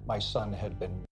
my son had been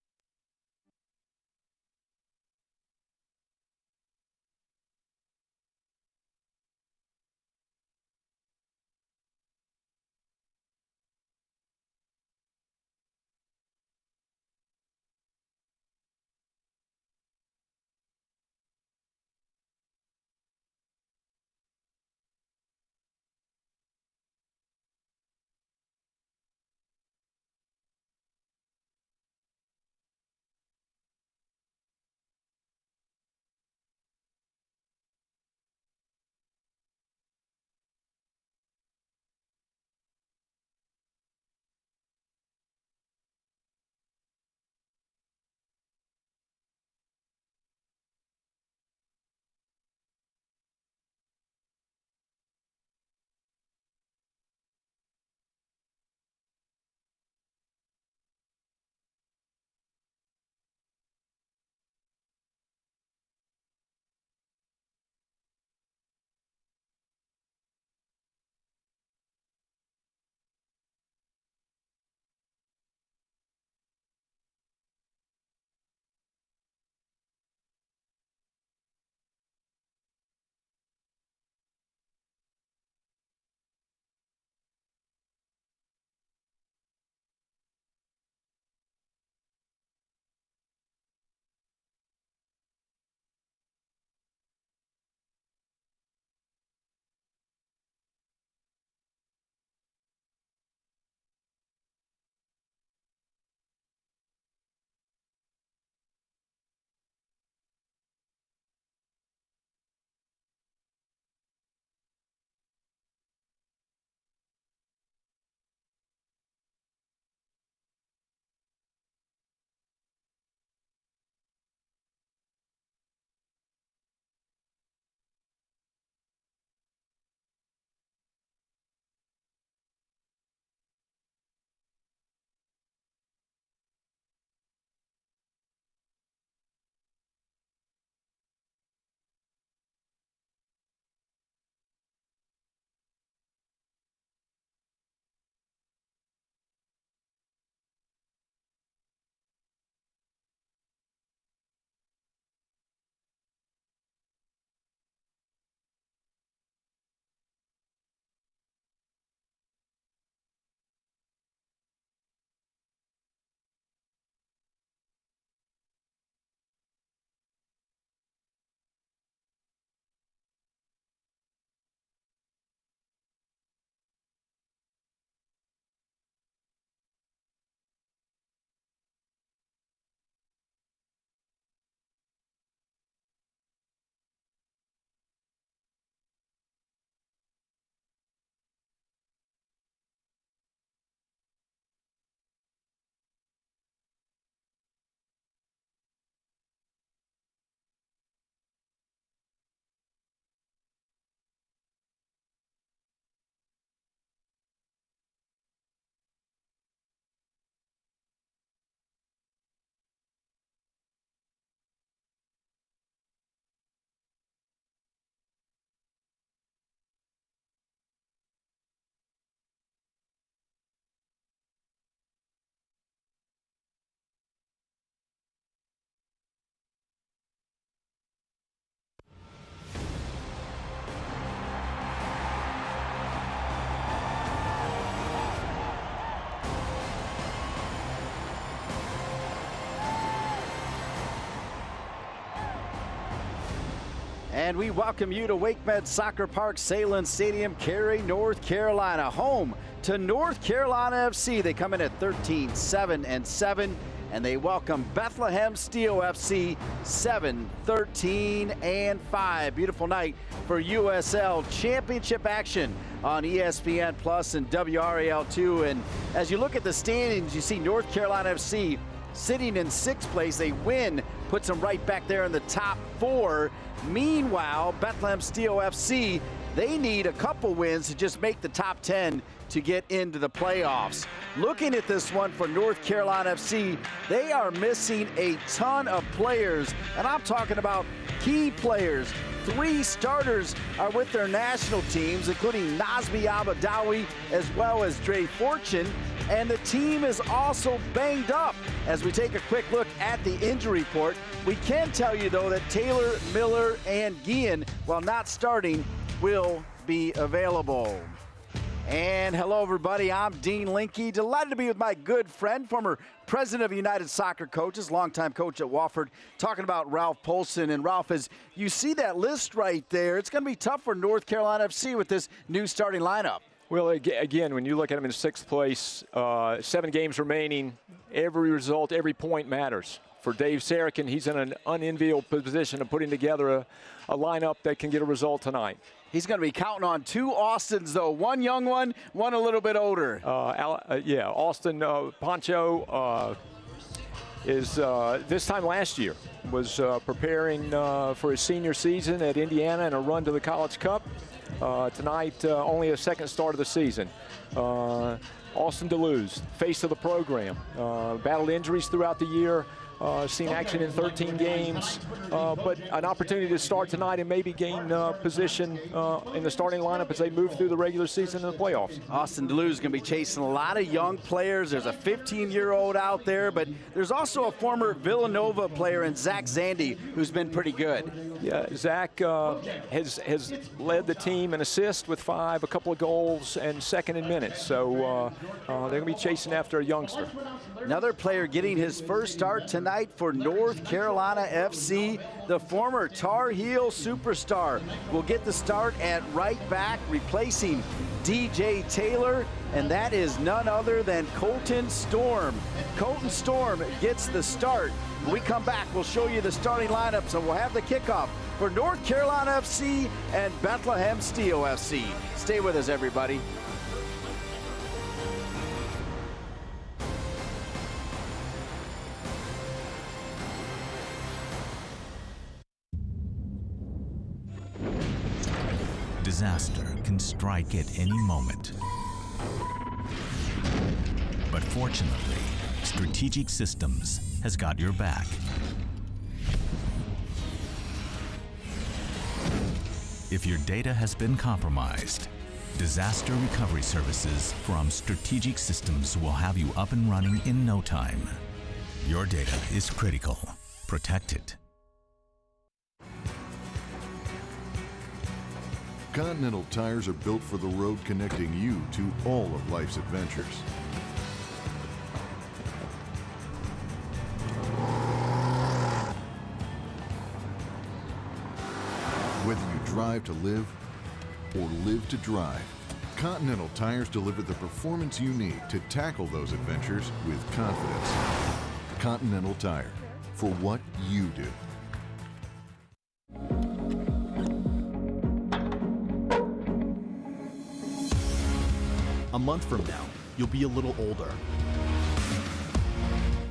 And we welcome you to WakeMed Soccer Park, Salem Stadium, Cary, North Carolina, home to North Carolina FC. They come in at 13-7-7, and they welcome Bethlehem Steel FC 7-13-5. Beautiful night for USL Championship action on ESPN Plus and WRAL2. And as you look at the standings, you see North Carolina FC sitting in 6th place. They win, puts them right back there in the top 4. Meanwhile, Bethlehem Steel FC, they need a couple wins to just make the top 10 to get into the playoffs. Looking at this one for North Carolina FC, they are missing a ton of players, and I'm talking about key players 3 starters are with their national teams, including Nazmi Abadawi as well as Dre Fortune. And the team is also banged up. As we take a quick look at the injury report, we can tell you, though, that Taylor, Miller, and Guillen, while not starting, will be available. And hello, everybody. I'm Dean Linke. Delighted to be with my good friend, former president of United Soccer Coaches, longtime coach at Wofford, talking about Ralph Polson. And Ralph, as you see that list right there, it's going to be tough for North Carolina FC with this new starting lineup. Well, again, when you look at them in 6th place, 7 games remaining, every result, every point matters. For Dave Sarakin, he's in an unenviable position of putting together a lineup that can get a result tonight. He's going to be counting on 2 Austins, though. One young one a little bit older. Austin Poncho is this time last year was preparing for his senior season at Indiana and a run to the College Cup. Tonight, only a 2nd start of the season. Austin Toulouse, face of the program, battled injuries throughout the year. Seen action in 13 games, but an opportunity to start tonight and maybe gain position in the starting lineup as they move through the regular season and the playoffs. Austin Toulouse is going to be chasing a lot of young players. There's a 15-year-old out there, but there's also a former Villanova player in Zach Zandy who's been pretty good. Yeah, Zach has led the team in assists with 5, a couple of goals, and 2nd in minutes. So they're going to be chasing after a youngster. Another player getting his first start tonight for North Carolina FC, the former Tar Heel superstar, will get the start at right back, replacing DJ Taylor, and that is none other than Colton Storm. Colton Storm gets the start. When we come back, we'll show you the starting lineups, and we'll have the kickoff for North Carolina FC and Bethlehem Steel FC. Stay with us, everybody. Disaster can strike at any moment. But fortunately, Strategic Systems has got your back. If your data has been compromised, disaster recovery services from Strategic Systems will have you up and running in no time. Your data is critical. Protect it. Continental tires are built for the road, connecting you to all of life's adventures. Whether you drive to live or live to drive, Continental tires deliver the performance you need to tackle those adventures with confidence. Continental Tire, for what you do. A month from now, you'll be a little older.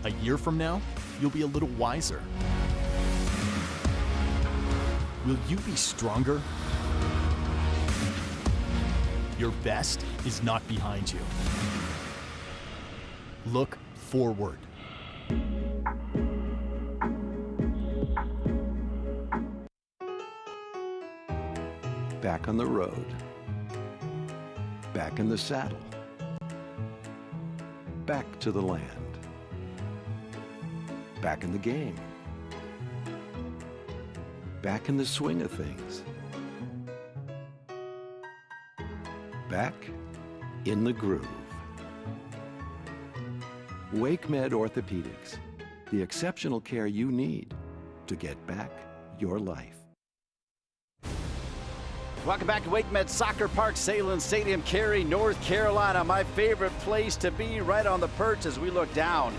A year from now, you'll be a little wiser. Will you be stronger? Your best is not behind you. Look forward. Back on the road. Back in the saddle. Back to the land. Back in the game. Back in the swing of things. Back in the groove. WakeMed Orthopedics, the exceptional care you need to get back your life. Welcome back to WakeMed Soccer Park, Salem Stadium, Cary, North Carolina. My favorite place to be, right on the perch as we look down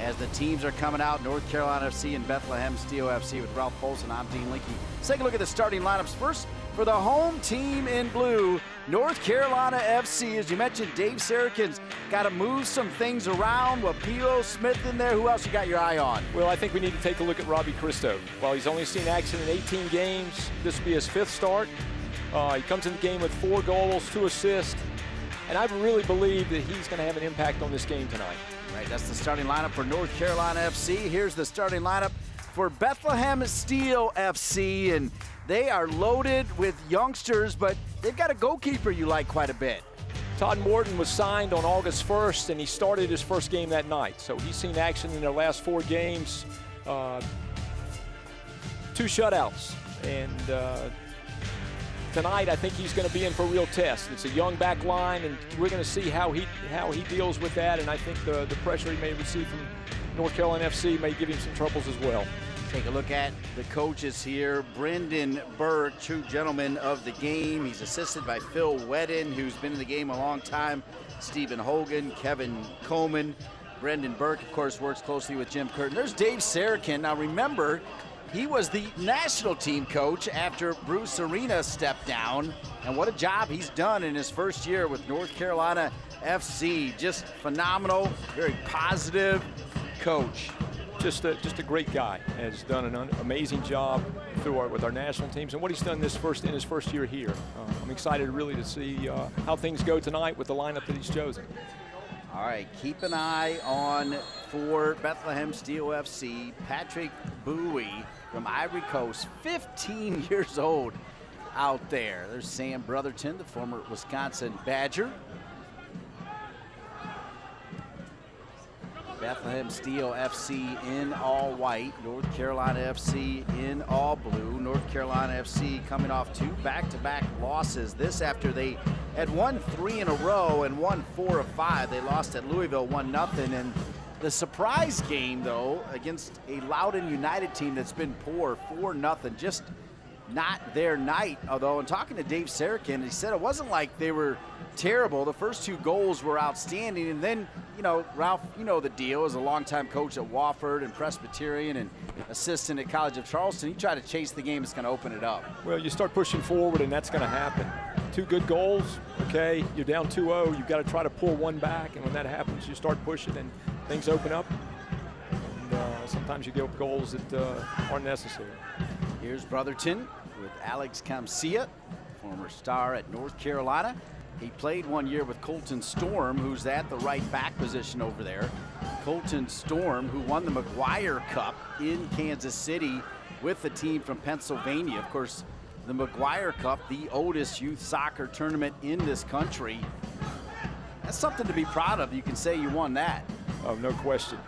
as the teams are coming out. North Carolina FC and Bethlehem Steel FC with Ralph Polson. I'm Dean Linke. Let's take a look at the starting lineups. First, for the home team in blue, North Carolina FC. As you mentioned, Dave Sarakin's got to move some things around. Wapilo Smith in there. Who else you got your eye on? Well, I think we need to take a look at Robbie Christo. While he's only seen action in 18 games, this will be his 5th start. He comes in the game with 4 goals, 2 assists, and I really believe that he's going to have an impact on this game tonight. Right, that's the starting lineup for North Carolina FC. Here's the starting lineup for Bethlehem Steel FC, and They are loaded with youngsters, but they've got a goalkeeper you like quite a bit. Todd Morton was signed on August 1st, and he started his first game that night. So he's seen action in their last 4 games, 2 shutouts. And tonight, I think he's going to be in for a real test. It's a young back line, and we're going to see how he deals with that. And I think the pressure he may receive from North Carolina FC may give him some troubles as well. Take a look at the coaches here. Brendan Burke, true gentleman of the game. He's assisted by Phil Wedden, who's been in the game a long time. Stephen Hogan, Kevin Coleman. Brendan Burke, of course, works closely with Jim Curtin. There's Dave Sarakin. Now remember, he was the national team coach after Bruce Arena stepped down. And what a job he's done in his first year with North Carolina FC. Just phenomenal, very positive coach. Just a great guy. Has done an amazing job with our national teams, and what he's done in his first year here. I'm excited really to see how things go tonight with the lineup that he's chosen. All right, keep an eye on for Bethlehem Steel FC, Patrick Bowie from Ivory Coast, 15 years old out there. There's Sam Brotherton, the former Wisconsin Badger. Bethlehem Steel FC in all white, North Carolina FC in all blue. North Carolina FC coming off 2 back-to-back losses. This after they had won 3 in a row and won 4 of 5. They lost at Louisville 1-0. And the surprise game, though, against a Loudoun United team that's been poor, 4-0, just not their night. Although, in talking to Dave Sarakin, he said it wasn't like they were terrible. The first 2 goals were outstanding, and then, you know, Ralph, you know the deal, as a longtime coach at Wofford and Presbyterian and assistant at College of Charleston, he tried to chase the game. It's going to open it up. Well, you start pushing forward, and that's going to happen. 2 good goals, okay, you're down 2-0, you've got to try to pull 1 back, and when that happens, you start pushing, and things open up. And sometimes you give up goals that aren't necessary. Here's Brotherton with Alex Kamsia, former star at North Carolina. He played 1 year with Colton Storm, who's at the right back position over there. Colton Storm, who won the McGuire Cup in Kansas City with the team from Pennsylvania. Of course, the McGuire Cup, the oldest youth soccer tournament in this country. That's something to be proud of. You can say you won that. Oh, no question.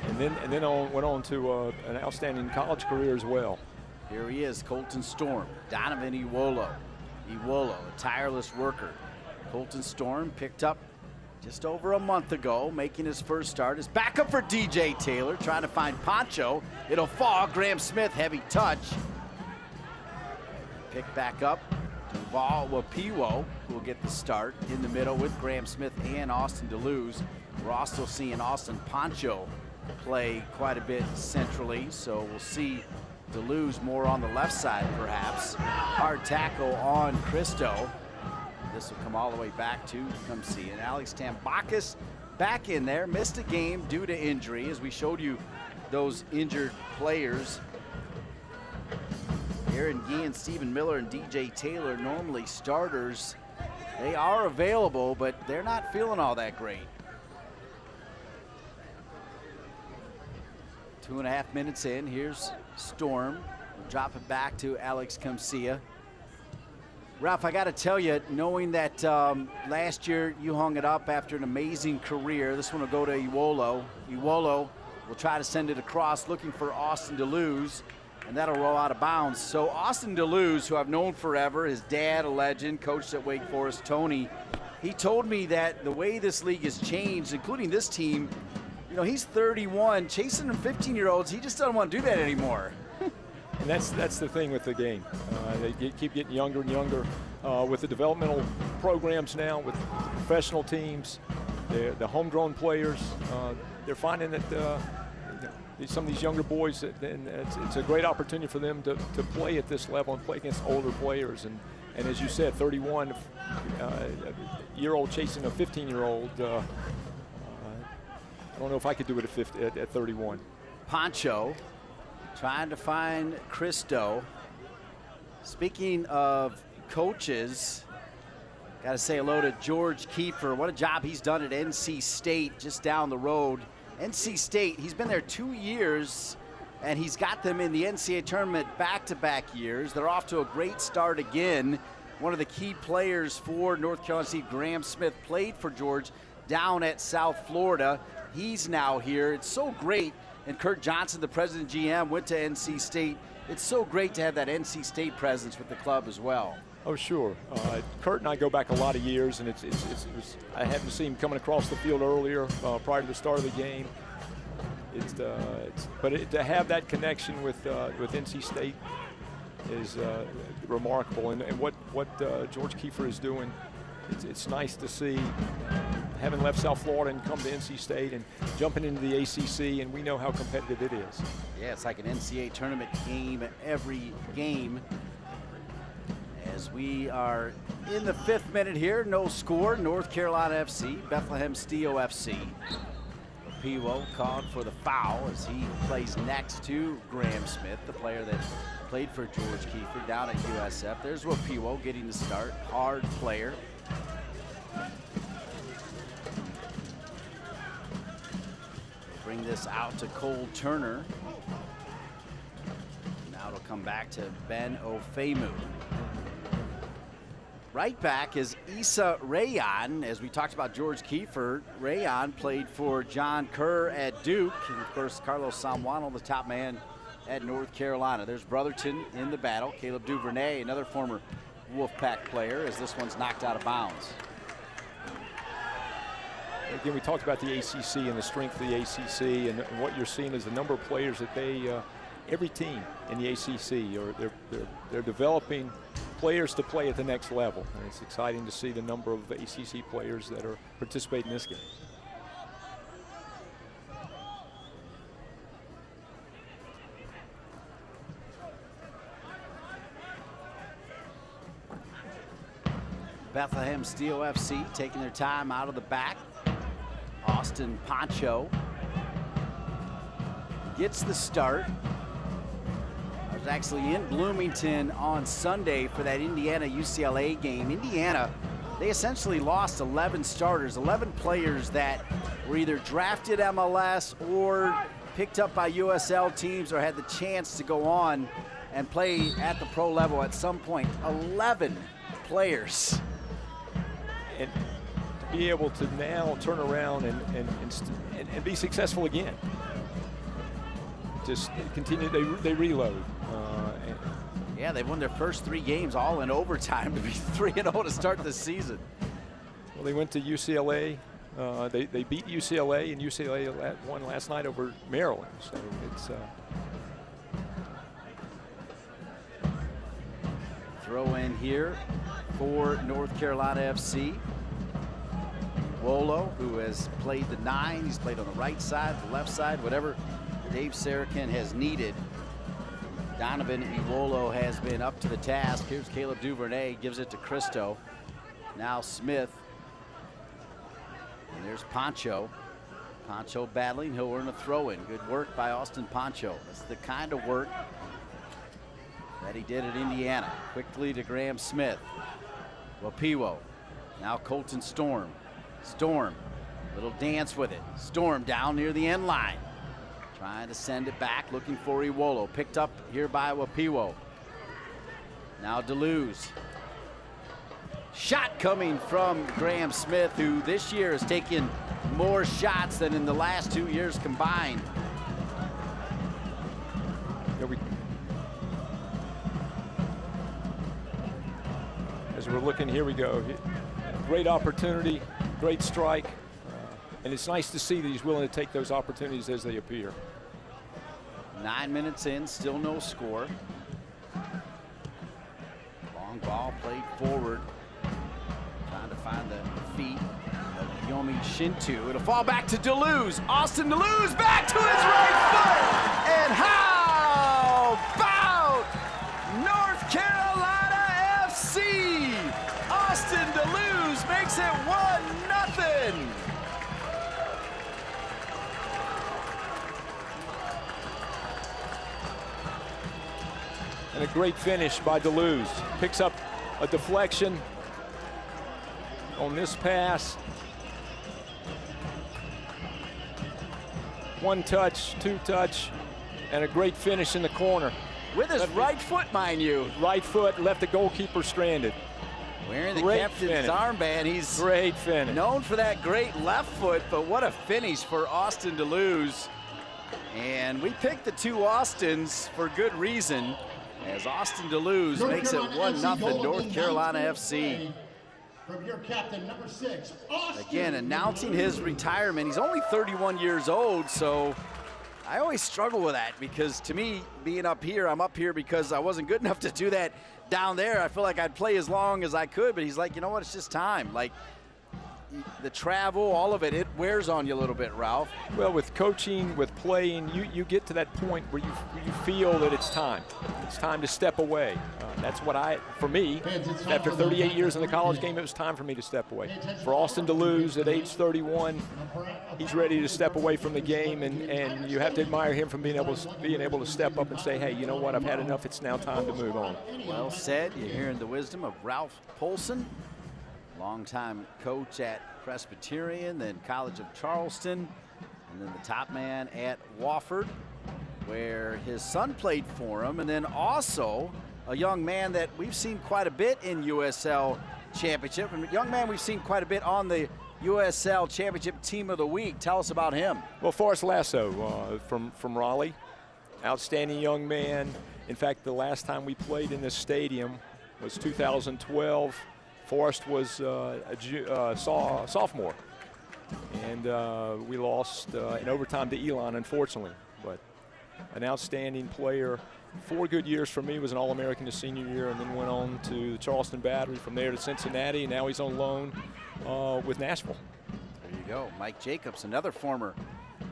And then went on to an outstanding college career as well. Here he is, Colton Storm, Donovan Iwolo. Iwolo, a tireless worker. Colton Storm picked up just over a month ago, making his first start. His backup for DJ Taylor, trying to find Poncho. It'll fall. Graham Smith, heavy touch. Pick back up. Duval Wapiwo will get the start in the middle with Graham Smith and Austin Toulouse. We're also seeing Austin Poncho play quite a bit centrally, so we'll see Toulouse more on the left side, perhaps. Hard tackle on Christo. This will come all the way back to Kumsi. And Alex Tambakis back in there. Missed a game due to injury, as we showed you those injured players. Aaron Gee and Stephen Miller and DJ Taylor, normally starters. They are available, but they're not feeling all that great. 2.5 minutes in. Here's Storm. We'll drop it back to Alex Kamsia. Ralph, I got to tell you, knowing that last year you hung it up after an amazing career, this one will go to Iwolo. Iwolo will try to send it across, looking for Austin Toulouse, and that'll roll out of bounds. So Austin Toulouse, who I've known forever, his dad, a legend, coached at Wake Forest, Tony, he told me that the way this league has changed, including this team, you know, he's 31, chasing 15-year-olds, he just doesn't want to do that anymore. And that's the thing with the game. They keep getting younger and younger with the developmental programs now, with the professional teams, the homegrown players. They're finding that some of these younger boys, it's a great opportunity for them to play at this level and play against older players. And as you said, 31-year-old chasing a 15-year-old. I don't know if I could do it at 31. Poncho trying to find Christo. Speaking of coaches, got to say hello to George Kiefer. What a job he's done at NC State, just down the road. NC State, he's been there 2 years. and he's got them in the NCAA tournament back-to-back years. They're off to a great start again. One of the key players for North Carolina State, Graham Smith, played for George down at South Florida. He's now here. It's so great. And Kurt Johnson, the president GM, went to NC State. It's so great to have that NC State presence with the club as well. Oh, sure. Kurt and I go back a lot of years, and I happened to see him coming across the field earlier prior to the start of the game. But to have that connection with NC State is remarkable, and what George Kiefer is doing, it's nice to see. Having left South Florida and come to NC State and jumping into the ACC, and we know how competitive it is. Yeah, it's like an NCAA tournament game every game. As we are in the 5th minute here, no score. North Carolina FC, Bethlehem Steel FC. Piwo called for the foul as he plays next to Graham Smith, the player that played for George Kiefer down at USF. There's Piwo getting the start, hard player. Bring this out to Cole Turner. Now it'll come back to Ben Ofemu. Right back is Issa Rayon. As we talked about George Kiefer, Rayon played for John Kerr at Duke. And of course, Carlos Samuano, the top man at North Carolina. There's Brotherton in the battle. Caleb Duvernay, another former Wolfpack player, as this one's knocked out of bounds. Again, we talked about the ACC and the strength of the ACC, and what you're seeing is the number of players that every team in the ACC, they're developing players to play at the next level. And it's exciting to see the number of ACC players that are participating in this game. Bethlehem Steel FC taking their time out of the back. Austin Poncho gets the start. I was actually in Bloomington on Sunday for that Indiana-UCLA game. Indiana, they essentially lost 11 starters, 11 players that were either drafted MLS or picked up by USL teams or had the chance to go on and play at the pro level at some point. 11 players. And to be able to now turn around and be successful again. Just continue, they reload. Yeah, they've won their first 3 games all in overtime to be 3-0 to start the season. Well, they went to UCLA. They beat UCLA, and UCLA won last night over Maryland. So it's throw in here for North Carolina FC. Wolo, who has played the 9, he's played on the right side, the left side, whatever Dave Sarakin has needed. Donovan Iwolo has been up to the task. Here's Caleb Duvernay, gives it to Cristo. Now Smith. And there's Poncho. Poncho battling, he'll earn a throw-in. Good work by Austin Poncho. That's the kind of work that he did at Indiana. Quickly to Graham Smith. Wapiwo. Now Colton Storm. Storm, little dance with it. Storm down near the end line. Trying to send it back, looking for Iwolo. Picked up here by Wapiwo. Now Toulouse. Shot coming from Graham Smith, who this year has taken more shots than in the last 2 years combined. As we're looking, here we go. Great opportunity, great strike. And it's nice to see that he's willing to take those opportunities as they appear. 9 minutes in, still no score. Long ball played forward. Trying to find the feet of Yomi Shintu. It'll fall back to Toulouse. Austin Toulouse back to his right foot. And how about North Carolina FC? Austin Toulouse makes it 1-0. And a great finish by Toulouse. Picks up a deflection on this pass. 1 touch, 2 touch, and a great finish in the corner. With his right foot, mind you. Right foot left the goalkeeper stranded. Wearing the Great captain's finish. armband. He's Great finish. known for that great left foot, but what a finish for Austin Toulouse. And we picked the two Austins for good reason, as Austin Toulouse makes it 1-0 North Carolina FC. From your captain, number 6, Austin. Again, announcing his retirement. He's only 31 years old, so I always struggle with that, because to me, being up here, I'm up here because I wasn't good enough to do that down there. I feel like I'd play as long as I could, but he's like, you know what, it's just time. Like, the travel, all of it, it wears on you a little bit, Ralph. Well, with coaching, with playing, you get to that point where you feel that it's time. It's time to step away. That's what for me, after 38 years in the college game, it was time for me to step away. For Austin Toulouse at age 31, he's ready to step away from the game, and you have to admire him for being able to step up and say, hey, you know what, I've had enough, it's now time to move on. Well said. You're hearing the wisdom of Ralph Polson, longtime coach at Presbyterian, then College of Charleston, and then the top man at Wofford, where his son played for him, and then also a young man that we've seen quite a bit in USL Championship, and a young man we've seen quite a bit on the USL Championship Team of the Week. Tell us about him. Well, Forrest Lasso from Raleigh, outstanding young man. In fact, the last time we played in this stadium was 2012. Forrest was a sophomore, and we lost in overtime to Elon, unfortunately. But an outstanding player. 4 good years for me. Was an All-American his senior year, and then went on to the Charleston Battery, from there to Cincinnati, and now he's on loan with Nashville. There you go. Mike Jacobs, another former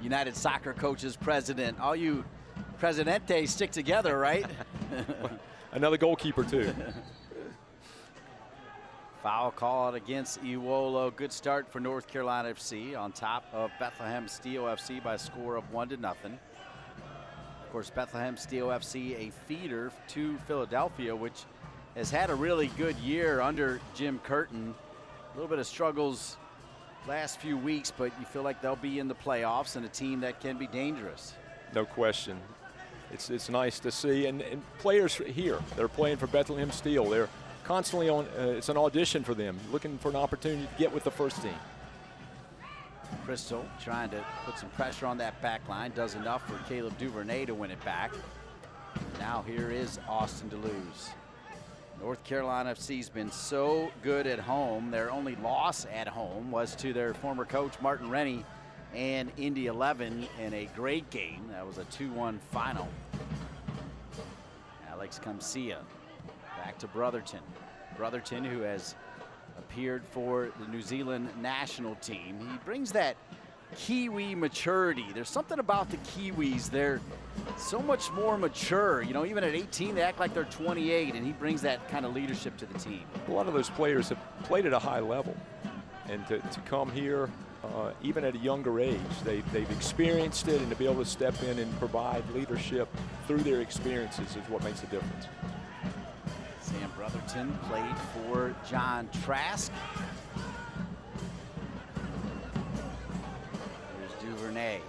United Soccer Coaches president. All you Presidentes stick together, right? Another goalkeeper, too. Foul called against Iwolo. Good start for North Carolina FC, on top of Bethlehem Steel FC by a score of 1-0. Of course, Bethlehem Steel FC, a feeder to Philadelphia, which has had a really good year under Jim Curtin. A little bit of struggles last few weeks, but you feel like they'll be in the playoffs, and a team that can be dangerous. No question. It's nice to see. And players here, they're playing for Bethlehem Steel. They're constantly on, it's an audition for them, looking for an opportunity to get with the first team. Crystal trying to put some pressure on that back line. Does enough for Caleb Duvernay to win it back. Now here is Austin Toulouse. North Carolina FC's been so good at home. Their only loss at home was to their former coach, Martin Rennie, and Indy 11 in a great game. That was a 2-1 final. Alex Kamsia back to Brotherton. Brotherton, who has appeared for the New Zealand national team. He brings that Kiwi maturity. There's something about the Kiwis. They're so much more mature. You know, even at 18, they act like they're 28, and he brings that kind of leadership to the team. A lot of those players have played at a high level, and to come here, even at a younger age, they've experienced it, and to be able to step in and provide leadership through their experiences is what makes a difference. Sam Brotherton played for John Trask. There's Duvernay.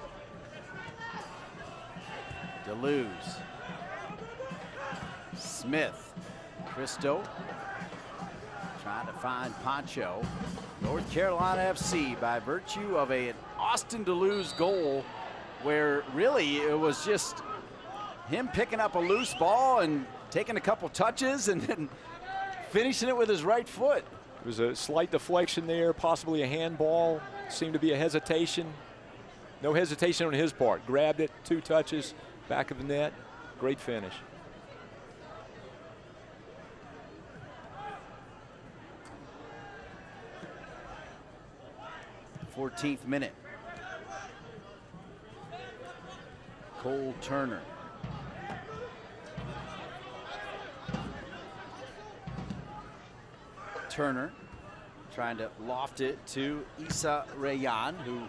Toulouse. Smith. Cristo. Trying to find Poncho. North Carolina FC, by virtue of an Austin Toulouse goal, where really it was just him picking up a loose ball and taking a couple touches and then finishing it with his right foot. There was a slight deflection there, possibly a handball. Seemed to be a hesitation. No hesitation on his part. Grabbed it, 2 touches, back of the net. Great finish. The 14th minute. Cole Turner. Turner trying to loft it to Issa Rayan, who,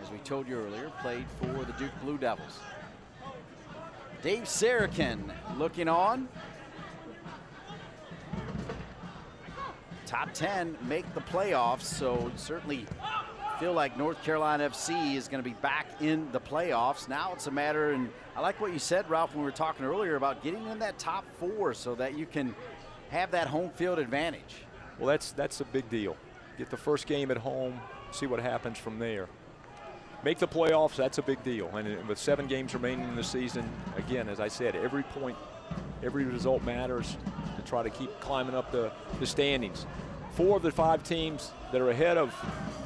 as we told you earlier, played for the Duke Blue Devils. Dave Sarakin looking on. Top 10 make the playoffs, so certainly feel like North Carolina FC is going to be back in the playoffs. Now it's a matter, and I like what you said, Ralph, when we were talking earlier about getting in that top 4 so that you can have that home field advantage. Well, that's a big deal. Get the first game at home, see what happens from there. Make the playoffs, that's a big deal. And with 7 games remaining in the season, again, as I said, every point, every result matters to try to keep climbing up the standings. 4 of the 5 teams that are ahead of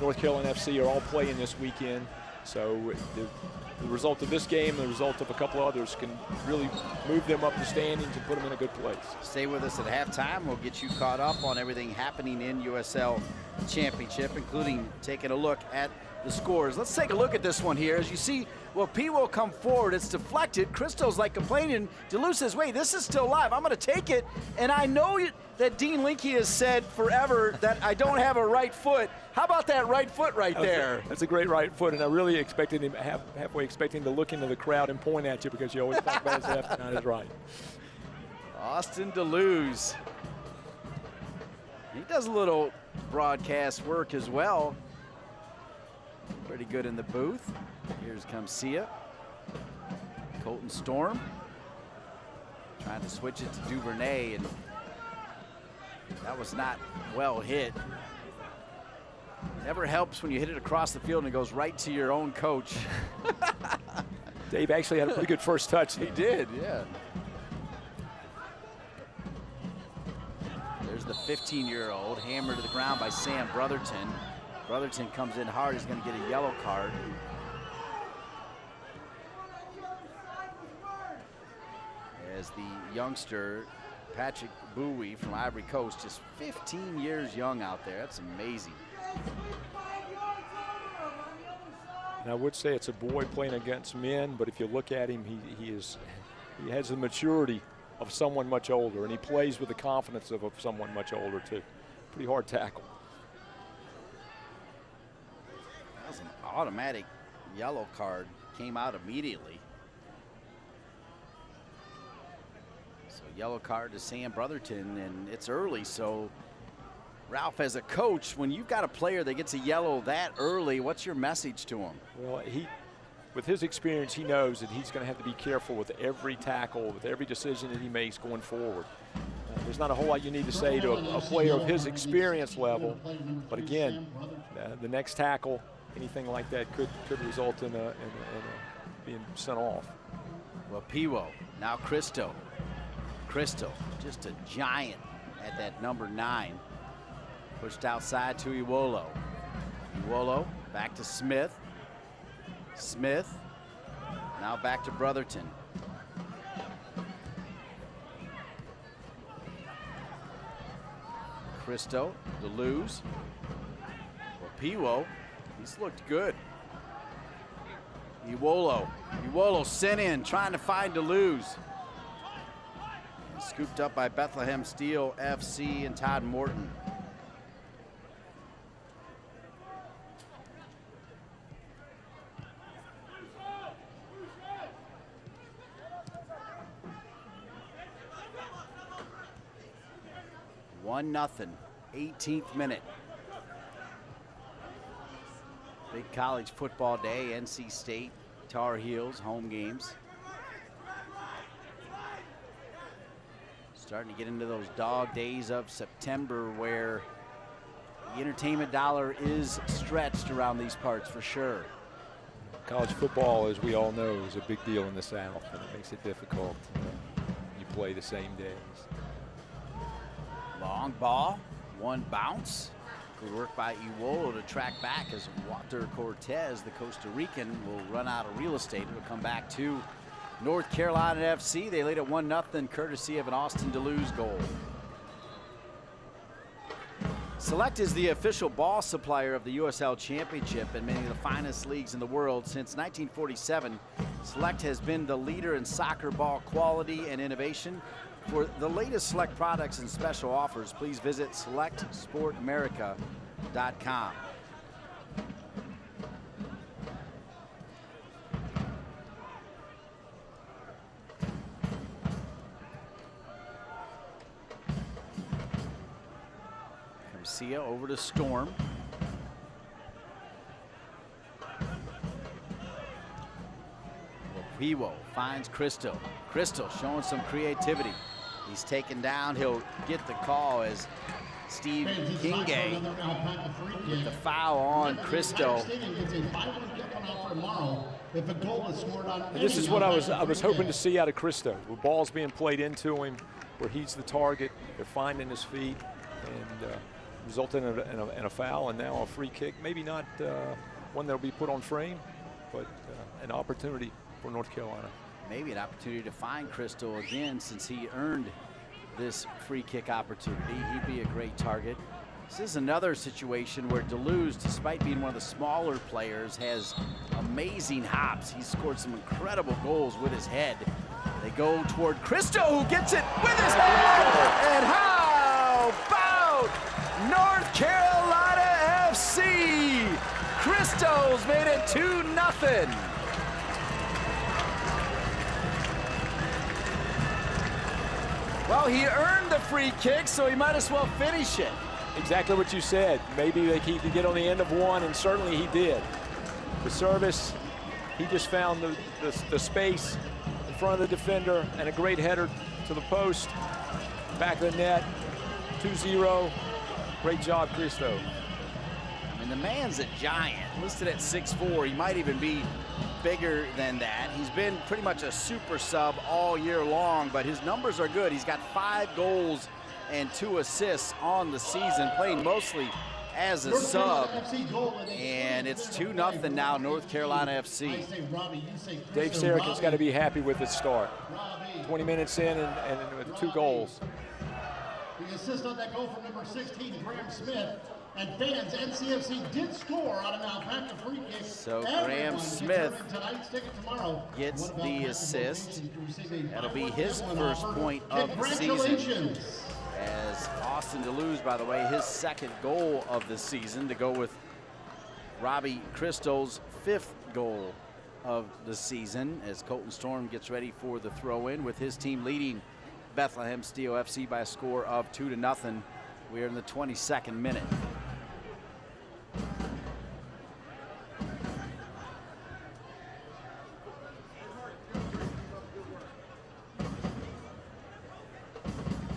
North Carolina FC are all playing this weekend. So the result of this game, the result of a couple others can really move them up the standings and put them in a good place. Stay with us at halftime. We'll get you caught up on everything happening in USL Championship, including taking a look at the scores. Let's take a look at this one here. As you see, well, P will come forward. It's deflected. Christo's like complaining. Toulouse says, wait, this is still live. I'm going to take it. And I know that Dean Linke has said forever that I don't have a right foot. How about that right foot right there? That's a great right foot, and I really expected him, halfway expecting to look into the crowd and point at you because you always talk about his left, not his right. Austin Toulouse. He does a little broadcast work as well. Pretty good in the booth. Here's comes Sia. Colton Storm trying to switch it to Duvernay, and that was not well hit. Never helps when you hit it across the field and it goes right to your own coach. Dave actually had a pretty good first touch. He did, yeah. There's the 15-year-old hammered to the ground by Sam Brotherton. Brotherton comes in hard. He's going to get a yellow card. As the youngster, Patrick Bowie from Ivory Coast, just 15 years young out there. That's amazing. And I would say it's a boy playing against men, but if you look at him, he has the maturity of someone much older, and he plays with the confidence of someone much older too. Pretty hard tackle. That was an automatic yellow card. Came out immediately. So yellow card to Sam Brotherton, and it's early, so Ralph, as a coach, when you've got a player that gets a yellow that early, what's your message to him? Well, with his experience, he knows that he's going to have to be careful with every tackle, with every decision that he makes going forward. There's not a whole lot you need to say to a player of his experience level, but again, the next tackle, anything like that could result in being sent off. Well, Piwo, now Christo. Christo, just a giant at that number 9. Pushed outside to Iwolo. Iwolo back to Smith. Smith now back to Brotherton. Christo, Toulouse. Well, Piwo, he's looked good. Iwolo sent in, trying to find Toulouse. Scooped up by Bethlehem Steel FC and Todd Morton. One nothing, 18th minute. Big college football day, NC State, Tar Heels, home games. Starting to get into those dog days of September where the entertainment dollar is stretched around these parts for sure. College football, as we all know, is a big deal in the South, and it makes it difficult. You play the same days. Long ball, one bounce. Good work by Iwolo to track back as Walter Cortez, the Costa Rican, will run out of real estate. It'll come back to North Carolina FC. They lead at 1-0, courtesy of an Austin Toulouse goal. Select is the official ball supplier of the USL Championship and many of the finest leagues in the world. Since 1947, Select has been the leader in soccer ball quality and innovation. For the latest Select products and special offers, please visit selectsportamerica.com. Sia over to Storm. Wiwo finds Cristo. Cristo showing some creativity. He's taken down. He'll get the call as Steve Kingay with the foul on Cristo. And this is what I was hoping to see out of Cristo. The ball's being played into him, where he's the target. They're finding his feet, and resulting in a foul and now a free kick. Maybe not one that'll be put on frame, but an opportunity for North Carolina. Maybe an opportunity to find Cristo again, since he earned this free kick opportunity. He'd be a great target. This is another situation where Toulouse, despite being one of the smaller players, has amazing hops. He's scored some incredible goals with his head. They go toward Cristo, who gets it with his head. And how about North Carolina FC? Cristo's made it 2-0. Well, he earned the free kick, so he might as well finish it. Exactly what you said. Maybe he could get on the end of one, and certainly he did. The service, he just found the space in front of the defender, and a great header to the post. Back of the net, 2-0. Great job, Cristo. I mean, the man's a giant, listed at 6'4". He might even be bigger than that. He's been pretty much a super sub all year long, but his numbers are good. He's got 5 goals and 2 assists on the season, playing mostly as a sub. And it's 2-0 now, North Carolina FC. Dave Sarachan's got to be happy with his start. 20 minutes in and with 2 goals. The assist on that goal from number 16, Graham Smith. And fans, NCFC did score on an Alpaca free kick. So Graham Smith gets the assist. That'll be his first point of the season. As Austin Toulouse, by the way, his 2nd goal of the season, to go with Robbie Cristo's 5th goal of the season, as Colton Storm gets ready for the throw-in, with his team leading Bethlehem Steel FC by a score of 2-0. We are in the 22nd minute.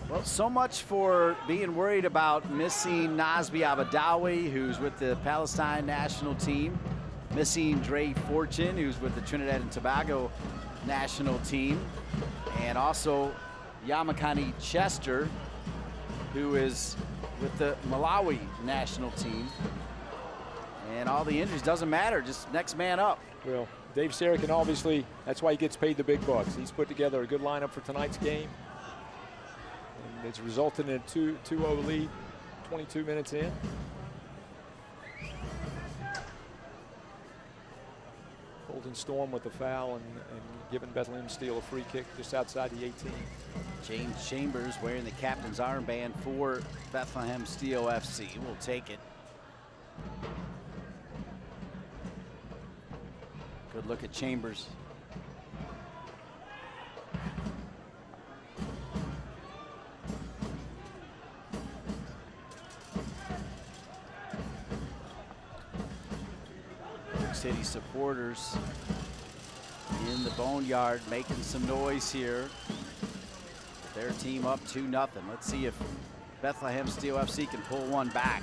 Well, so much for being worried about missing Nasby Abadawi, who's with the Palestine national team, missing Dre Fortune, who's with the Trinidad and Tobago national team, and also Yamakani Chester, who is with the Malawi national team. And all the injuries, doesn't matter, just next man up. Well, Dave Sarachan, obviously, that's why he gets paid the big bucks. He's put together a good lineup for tonight's game. And it's resulted in a 2-0 lead, 22 minutes in. Golden Storm with the foul and giving Bethlehem Steel a free kick just outside the 18. James Chambers wearing the captain's armband for Bethlehem Steel FC. We'll take it. Good look at Chambers. Big City supporters in the boneyard making some noise here. Their team up 2-0. Let's see if Bethlehem Steel FC can pull one back.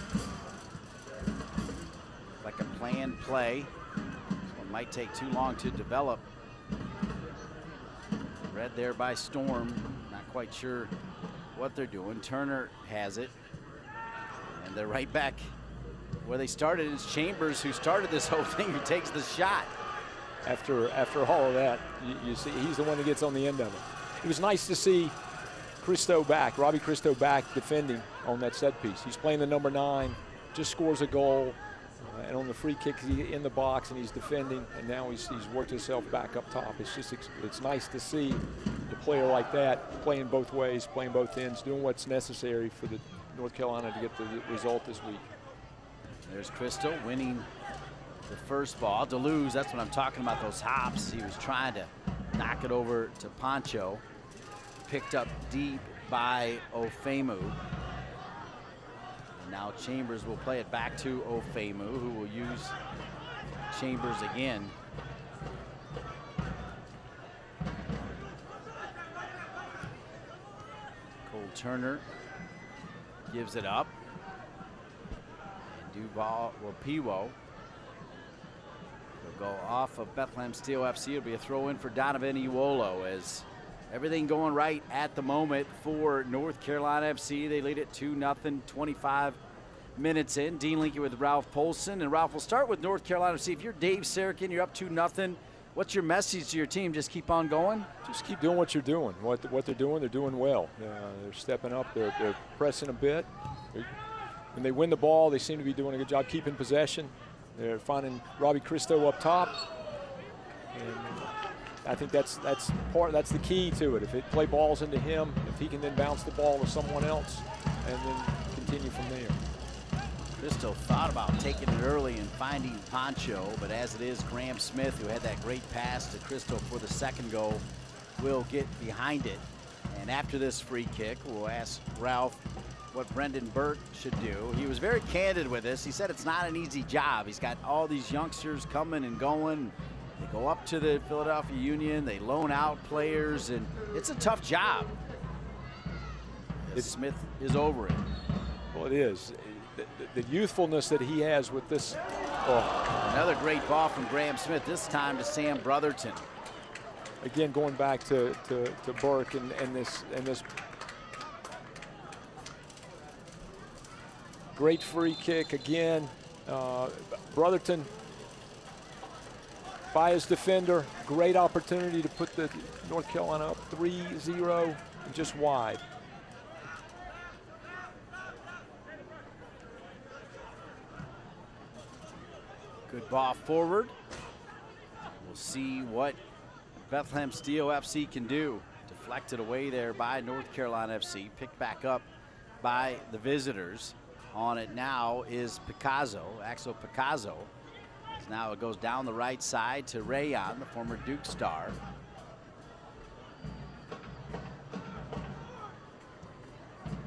Like a planned play. This one might take too long to develop. Read there by Storm. Not quite sure what they're doing. Turner has it. And they're right back where they started. It's Chambers who started this whole thing, who takes the shot. After all of that, you see he's the one that gets on the end of it. It was nice to see Cristo back, Robbie Cristo back defending on that set piece. He's playing the number 9, just scores a goal, and on the free kick he's in the box and he's defending, and now he's worked himself back up top. It's nice to see a player like that playing both ways, playing both ends, doing what's necessary for the North Carolina to get the result this week. There's Cristo winning the first ball. Toulouse, that's what I'm talking about, those hops. He was trying to knock it over to Poncho. Picked up deep by Ofemu. And now Chambers will play it back to Ofemu, who will use Chambers again. Turner gives it up. And Duval will Piwo. Go off of Bethlehem Steel FC. It'll be a throw in for Donovan Iwolo as everything going right at the moment for North Carolina FC. They lead it 2-0, 25 minutes in. Dean Lincoln with Ralph Polson. And Ralph, we'll start with North Carolina FC. If you're Dave Sarakin, you're up 2-0. What's your message to your team? Just keep on going? Just keep doing what you're doing. What they're doing well. They're stepping up. They're pressing a bit. When they win the ball, they seem to be doing a good job keeping possession. They're finding Robbie Christo up top, and I think that's the key to it. If it play balls into him, if he can then bounce the ball to someone else, and then continue from there. Christo thought about taking it early and finding Poncho, but as it is, Graham Smith, who had that great pass to Christo for the second goal, will get behind it. And after this free kick, we'll ask Ralph what Brendan Burke should do. He was very candid with us. He said it's not an easy job. He's got all these youngsters coming and going. They go up to the Philadelphia Union, they loan out players, and it's a tough job. Smith is over it. Well, it is. The youthfulness that he has with this. Oh. Another great ball from Graham Smith, this time to Sam Brotherton. Again, going back to Burke and this great free kick again. Brotherton by his defender. Great opportunity to put the North Carolina up 3-0 and just wide. Good ball forward. We'll see what Bethlehem Steel FC can do. Deflected away there by North Carolina FC. Picked back up by the visitors. On it now is Picasso, Axel Picasso. Now it goes down the right side to Rayon, the former Duke star.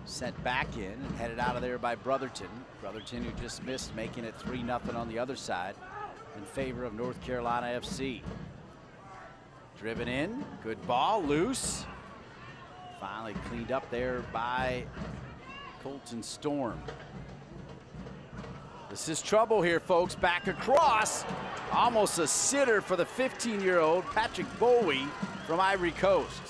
Sent back in and headed out of there by Brotherton. Brotherton, who just missed, making it 3-0 on the other side in favor of North Carolina FC. Driven in, good ball, loose. Finally cleaned up there by Colton Storm. This is trouble here, folks. Back across. Almost a sitter for the 15-year-old Patrick Bowie from Ivory Coast.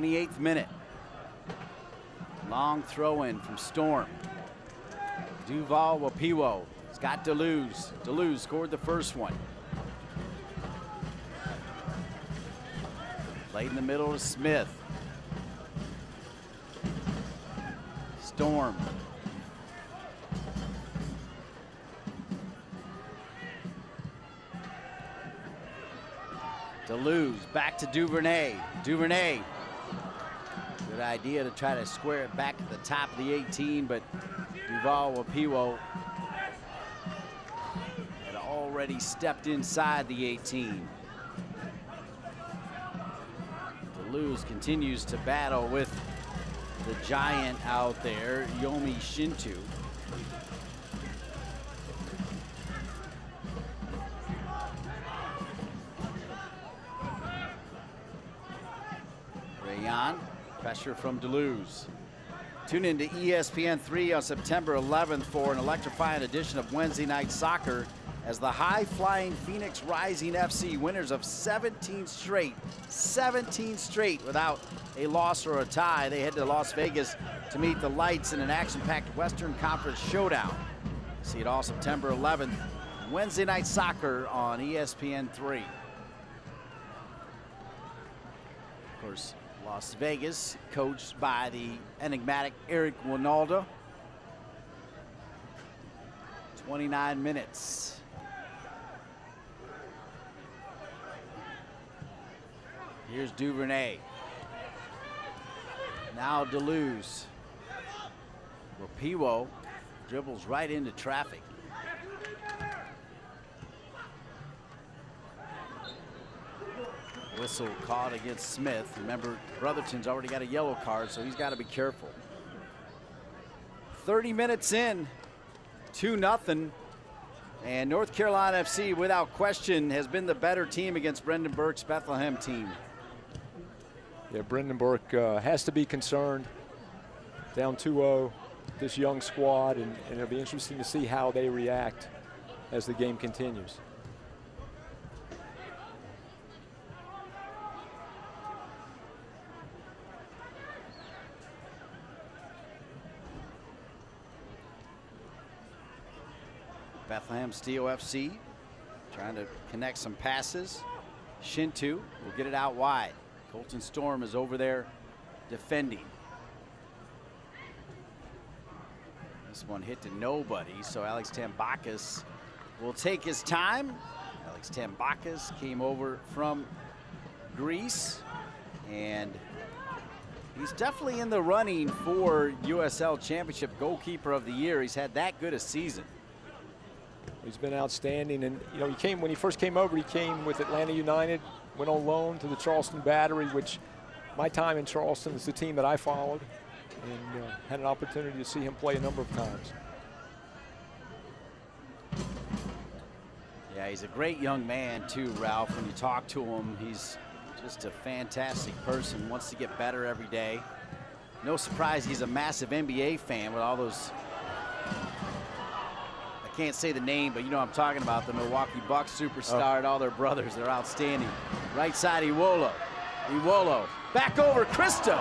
th minute. Long throw in from Storm. Duval Wapiwo. It's got Toulouse. Toulouse scored the first one. Played in the middle to Smith. Storm. Toulouse back to Duvernay. Duvernay. Good idea to try to square it back at the top of the 18, but Duval Wapiwo had already stepped inside the 18. Toulouse continues to battle with the giant out there, Yomi Shintu. Rayon. Pressure from Toulouse. Tune in to ESPN3 on September 11th for an electrifying edition of Wednesday Night Soccer as the high-flying Phoenix Rising FC, winners of 17 straight without a loss or a tie. They head to Las Vegas to meet the Lights in an action-packed Western Conference showdown. See it all September 11th, Wednesday Night Soccer on ESPN3. Of course, Las Vegas, coached by the enigmatic Eric Winalda. 29 minutes. Here's Duvernay. Now Toulouse. Rapiwo dribbles right into traffic. Whistle caught against Smith. Remember, Brotherton's already got a yellow card, so he's got to be careful. 30 minutes in, 2-0. And North Carolina FC, without question, has been the better team against Brendan Burke's Bethlehem team. Yeah, Brendan Burke has to be concerned. Down 2-0, this young squad, and it'll be interesting to see how they react as the game continues. Bethlehem Steel FC trying to connect some passes. Shintu will get it out wide. Colton Storm is over there defending. This one hit to nobody, so Alex Tambakis will take his time. Alex Tambakis came over from Greece, and he's definitely in the running for USL Championship Goalkeeper of the Year. He's had that good a season. He's been outstanding, and you know, when he first came over, he came with Atlanta United, went on loan to the Charleston Battery, which my time in Charleston is the team that I followed, and had an opportunity to see him play a number of times. Yeah, he's a great young man too, Ralph. When you talk to him, he's just a fantastic person, wants to get better every day. No surprise he's a massive NBA fan with all those, I can't say the name, but you know what I'm talking about, the Milwaukee Bucks superstar and all their brothers. They're outstanding. Right side, Iwolo. Back over, Cristo.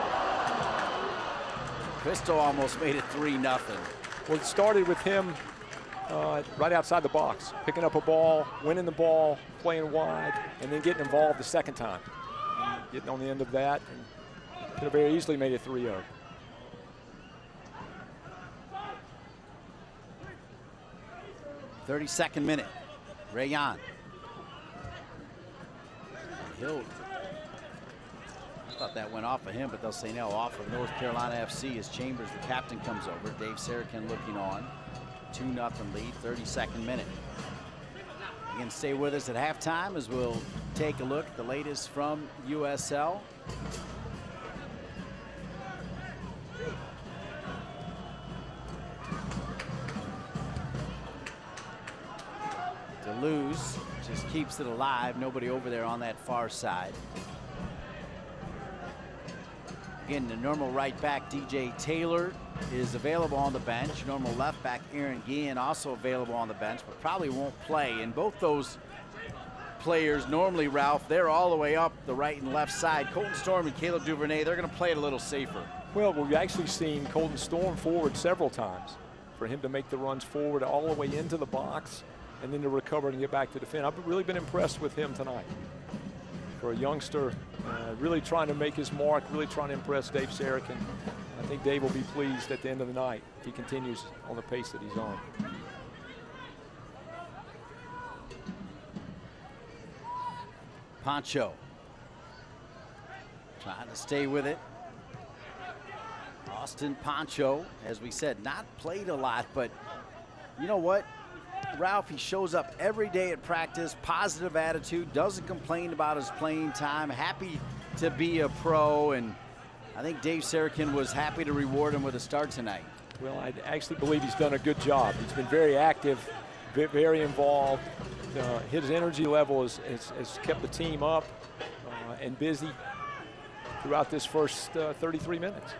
Cristo almost made it 3-0. Well, it started with him right outside the box, picking up a ball, winning the ball, playing wide, and then getting involved the second time. And getting on the end of that, and could have very easily made it 3-0. Thirty-second minute. Rayan. I thought that went off of him, but they'll say no, off of North Carolina FC as Chambers, the captain, comes over. Dave Sarakin looking on. 2-0 lead, 32nd minute. You can stay with us at halftime as we'll take a look at the latest from USL. Toulouse just keeps it alive. Nobody over there on that far side. Again, the normal right back, DJ Taylor, is available on the bench. Normal left back, Aaron Guillen, also available on the bench, but probably won't play. And both those players, normally, Ralph, they're all the way up the right and left side. Colton Storm and Caleb Duvernay, they're going to play it a little safer. Well, we've actually seen Colton Storm forward several times. For him to make the runs forward all the way into the box and then to recover and get back to defend. I've really been impressed with him tonight. For a youngster, really trying to make his mark, really trying to impress Dave Sarakin. I think Dave will be pleased at the end of the night if he continues on the pace that he's on. Pancho trying to stay with it. Austin Pancho, as we said, not played a lot, but you know what, Ralph, he shows up every day at practice, positive attitude, doesn't complain about his playing time, happy to be a pro, and I think Dave Sarakin was happy to reward him with a start tonight. Well, I actually believe he's done a good job. He's been very active, very involved. His energy level has kept the team up and busy throughout this first 33 minutes.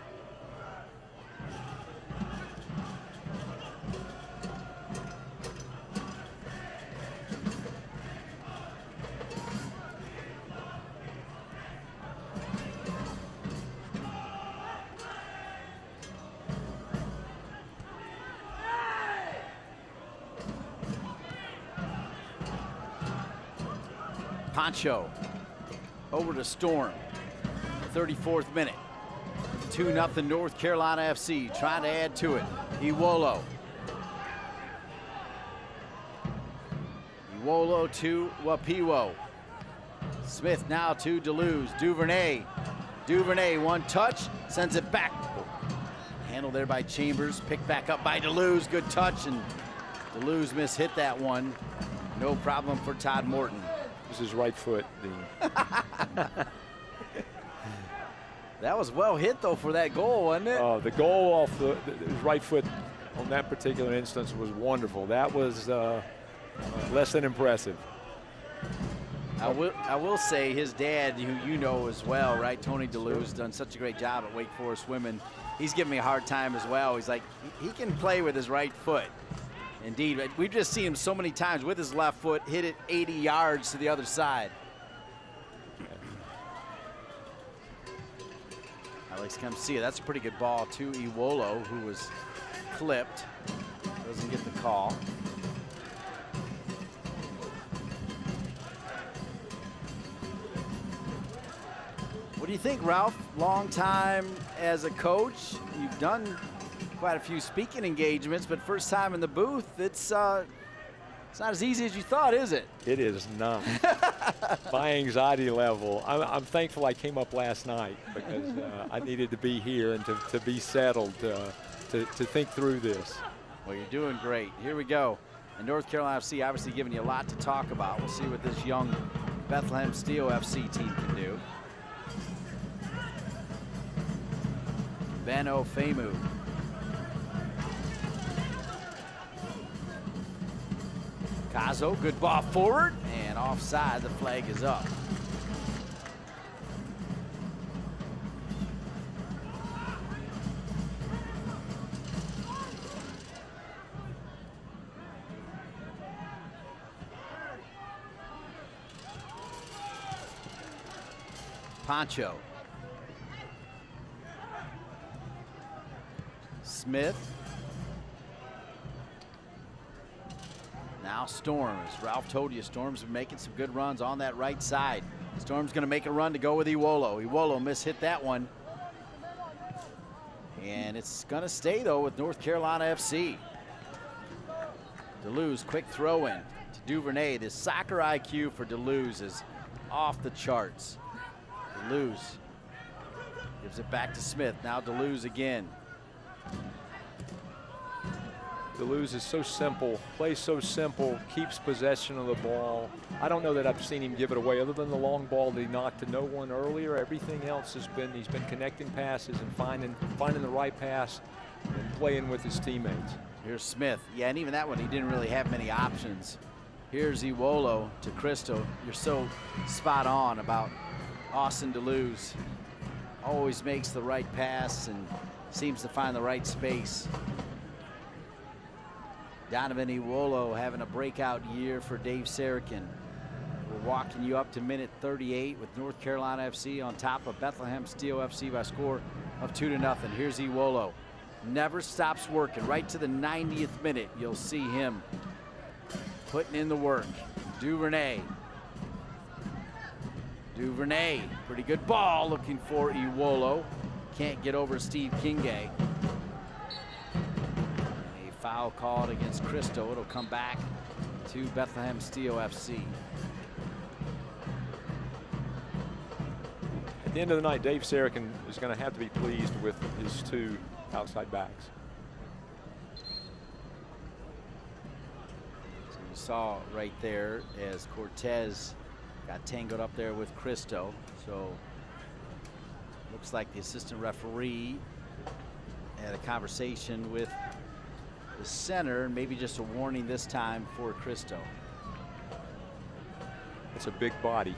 Pancho over to Storm. 34th minute. 2-0 North Carolina FC, trying to add to it. Iwolo to Wapiwo. Smith now to Toulouse. Duvernay, one touch, sends it back. Handled there by Chambers, picked back up by Toulouse. Good touch, and Toulouse mishit that one. No problem for Todd Morton. was his right foot. That was well hit, though, for that goal, wasn't it? The goal off his right foot on that particular instance was wonderful. That was less than impressive. I will say his dad, who you know as well, right? Tony Toulouse, done such a great job at Wake Forest women. He's giving me a hard time as well. He's like, he can play with his right foot. Indeed, we've just seen him so many times with his left foot hit it 80 yards to the other side. Alex Kamsia, that's a pretty good ball to Iwolo, who was clipped. Doesn't get the call. What do you think, Ralph? Long time as a coach. You've done quite a few speaking engagements, but first time in the booth, it's not as easy as you thought, is it? It is not. My anxiety level, I'm thankful I came up last night because I needed to be here and to be settled, to think through this. Well, you're doing great. Here we go. And North Carolina FC obviously giving you a lot to talk about. We'll see what this young Bethlehem Steel FC team can do. Ben Ofemu. Kazo, good ball forward, and offside, the flag is up. Poncho. Smith. Now Storm, as Ralph told you, Storm's been making some good runs on that right side. Storm's going to make a run to go with Iwolo. Iwolo mishit that one. And it's going to stay, though, with North Carolina FC. Toulouse, quick throw in to Duvernay. The soccer IQ for Toulouse is off the charts. Toulouse gives it back to Smith. Now Toulouse again. Toulouse is so simple, plays so simple, keeps possession of the ball. I don't know that I've seen him give it away other than the long ball that he knocked to no one earlier. Everything else has been, he's been connecting passes and finding the right pass and playing with his teammates. Here's Smith. Yeah, and even that one, he didn't really have many options. Here's Iwolo to Cristo. You're so spot on about Austin Toulouse. Always makes the right pass and seems to find the right space. Donovan Iwolo having a breakout year for Dave Sarakin. We're walking you up to minute 38 with North Carolina FC on top of Bethlehem Steel FC by a score of 2-0. Here's Iwolo. Never stops working. Right to the 90th minute, you'll see him putting in the work. Duvernay. Duvernay, pretty good ball looking for Iwolo. Can't get over Steve Kingay. Foul called against Cristo. It'll come back to Bethlehem Steel FC. At the end of the night, Dave Sarakin is going to have to be pleased with his two outside backs. So you saw right there as Cortez got tangled up there with Cristo. So looks like the assistant referee had a conversation with the center, maybe just a warning this time for Cristo. It's a big body,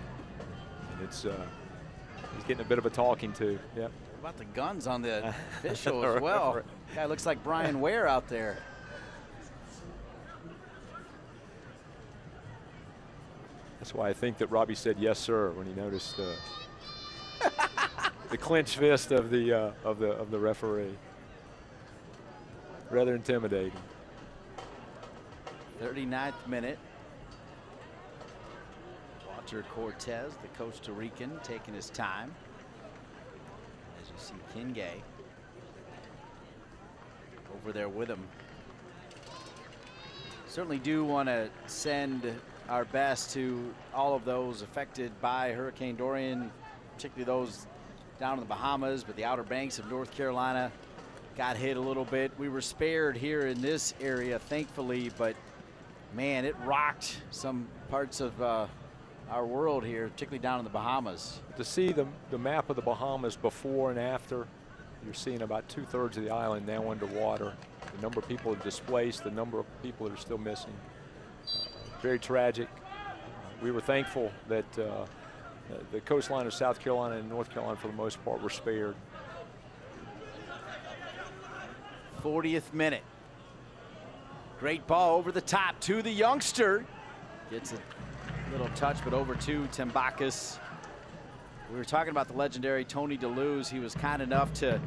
and it's he's getting a bit of a talking to. Yep. What about the guns on the official as well? Guy looks like Brian Ware out there. That's why I think that Robbie said yes, sir, when he noticed the clenched fist of the referee. Rather intimidating. 39th minute. Walter Cortez, the Costa Rican, taking his time. As you see Kingay over there with him. Certainly do want to send our best to all of those affected by Hurricane Dorian, particularly those down in the Bahamas, but the Outer Banks of North Carolina got hit a little bit. We were spared here in this area, thankfully, but man, it rocked some parts of our world here, particularly down in the Bahamas. To see the map of the Bahamas before and after, you're seeing about 2/3 of the island now underwater. The number of people displaced, the number of people that are still missing. Very tragic. We were thankful that the coastline of South Carolina and North Carolina, for the most part, were spared. 40th minute. Great ball over the top to the youngster. Gets a little touch, but over to Tembakis. We were talking about the legendary Tony Toulouse. He was kind enough to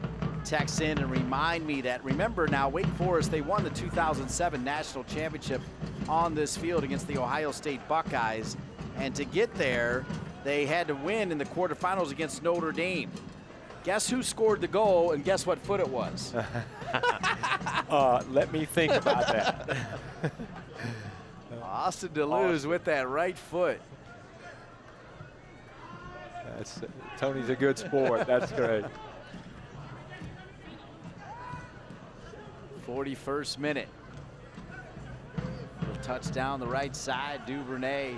text in and remind me that, remember now, Wake Forest, they won the 2007 National Championship on this field against the Ohio State Buckeyes. And to get there, they had to win in the quarterfinals against Notre Dame. Guess who scored the goal, and guess what foot it was? Let me think about that. Austin Toulouse with that right foot. Tony's a good sport. That's great. 41st minute. Little touchdown the right side. Duvernay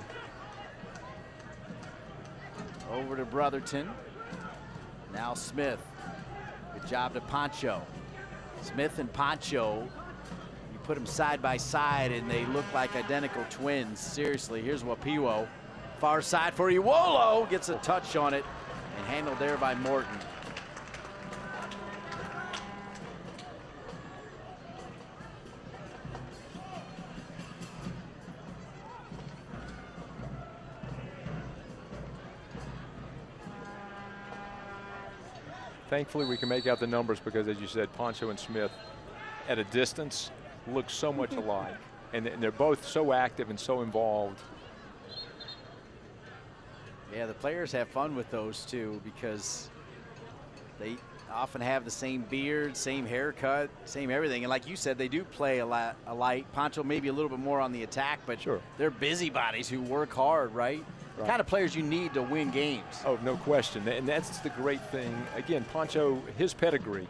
over to Brotherton. Now Smith. Good job to Pancho. Smith and Pancho, you put them side by side and they look like identical twins. Seriously, here's Wapiwo. Far side for Iwolo. Gets a touch on it and handled there by Morton. Thankfully, we can make out the numbers because, as you said, Pancho and Smith at a distance look so much alike. And they're both so active and so involved. Yeah, the players have fun with those two because they often have the same beard, same haircut, same everything. And like you said, they do play a lot alike. Pancho maybe a little bit more on the attack, but sure, they're busybodies who work hard, right? The kind of players you need to win games. Oh, no question. And that's the great thing. Again, Pancho, his pedigree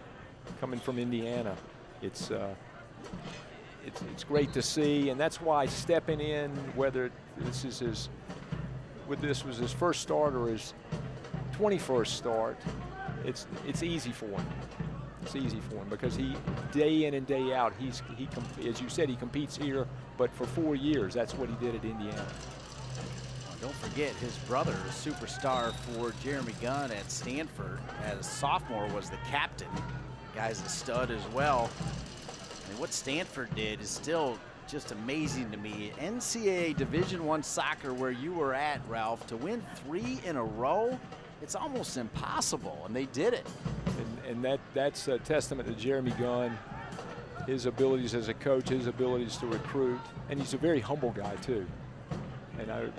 coming from Indiana, it's great to see. And that's why stepping in, whether this is this was his first start or his 21st start, it's easy for him. It's easy for him because he, day in and day out, as you said, he competes here, but for 4 years, that's what he did at Indiana. Don't forget, his brother, a superstar for Jeremy Gunn at Stanford, as a sophomore, was the captain. Guy's a stud as well. And what Stanford did is still just amazing to me. NCAA Division I soccer, where you were at, Ralph, to win 3 in a row, it's almost impossible, and they did it. And that's a testament to Jeremy Gunn, his abilities as a coach, his abilities to recruit, and he's a very humble guy too. And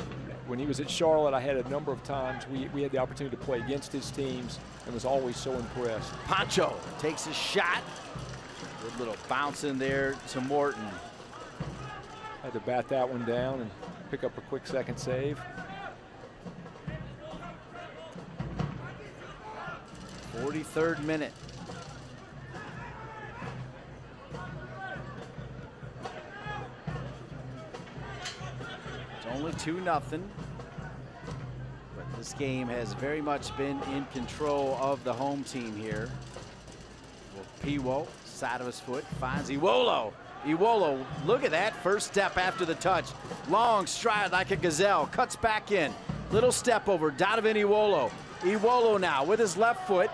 when he was at Charlotte, I had a number of times we had the opportunity to play against his teams and was always so impressed. Pancho takes a shot. Good little bounce in there to Morton. Had to bat that one down and pick up a quick second save. 43rd minute. Only 2-0, but this game has very much been in control of the home team here. Piwo, side of his foot, finds Iwolo. Iwolo, look at that first step after the touch. Long stride like a gazelle, cuts back in. Little step over, Donovan Iwolo. Iwolo now with his left foot,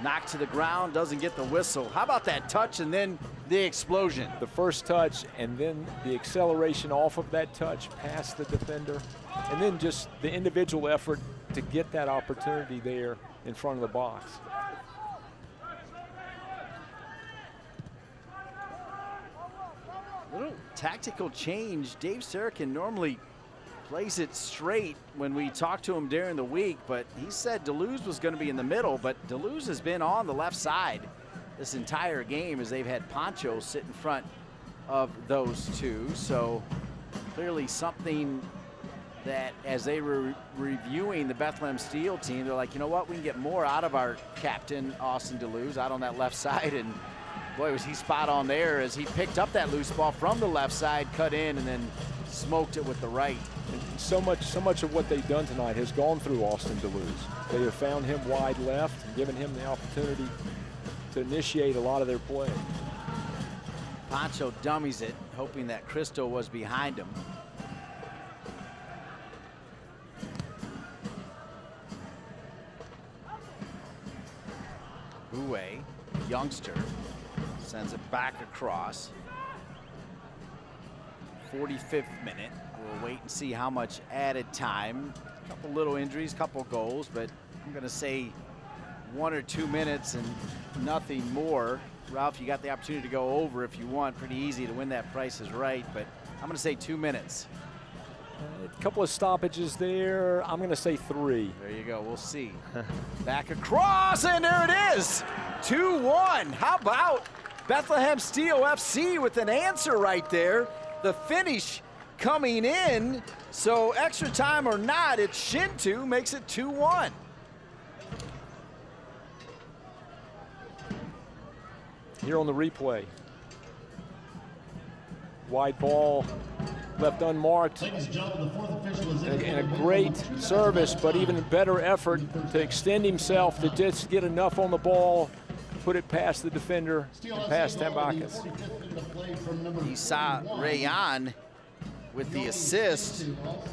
knocked to the ground, doesn't get the whistle. How about that touch and then the explosion? The first touch and then the acceleration off of that touch past the defender, and then just the individual effort to get that opportunity there in front of the box. Little tactical change. Dave Sarakin normally plays it straight when we talk to him during the week, but he said Toulouse was going to be in the middle, but Toulouse has been on the left side this entire game as they've had Pancho sit in front of those two. So clearly something that as they were reviewing the Bethlehem Steel team, they're like, you know what, we can get more out of our captain, Austin Toulouse, out on that left side. And boy, was he spot on there as he picked up that loose ball from the left side, cut in, and then smoked it with the right. so much of what they've done tonight has gone through Austin Toulouse. They have found him wide left and given him the opportunity to initiate a lot of their play. Poncho dummies it, hoping that Crystal was behind him. Bowie, youngster, sends it back across. 45th minute. We'll wait and see how much added time. A couple little injuries, couple goals, but I'm going to say 1 or 2 minutes and nothing more. Ralph, you got the opportunity to go over if you want. Pretty easy to win that Price is Right, but I'm going to say 2 minutes. A couple of stoppages there. I'm going to say 3. There you go. We'll see. Back across, and there it is. 2-1. How about Bethlehem Steel FC with an answer right there? The finish coming in. So extra time or not, it's Shintu makes it 2-1. Here on the replay. Wide ball left unmarked. Ladies and gentlemen, the fourth official is And a great service, but even better effort to extend himself to just get enough on the ball, put it past the defender, and past Tambakis. He saw Rayan with the assist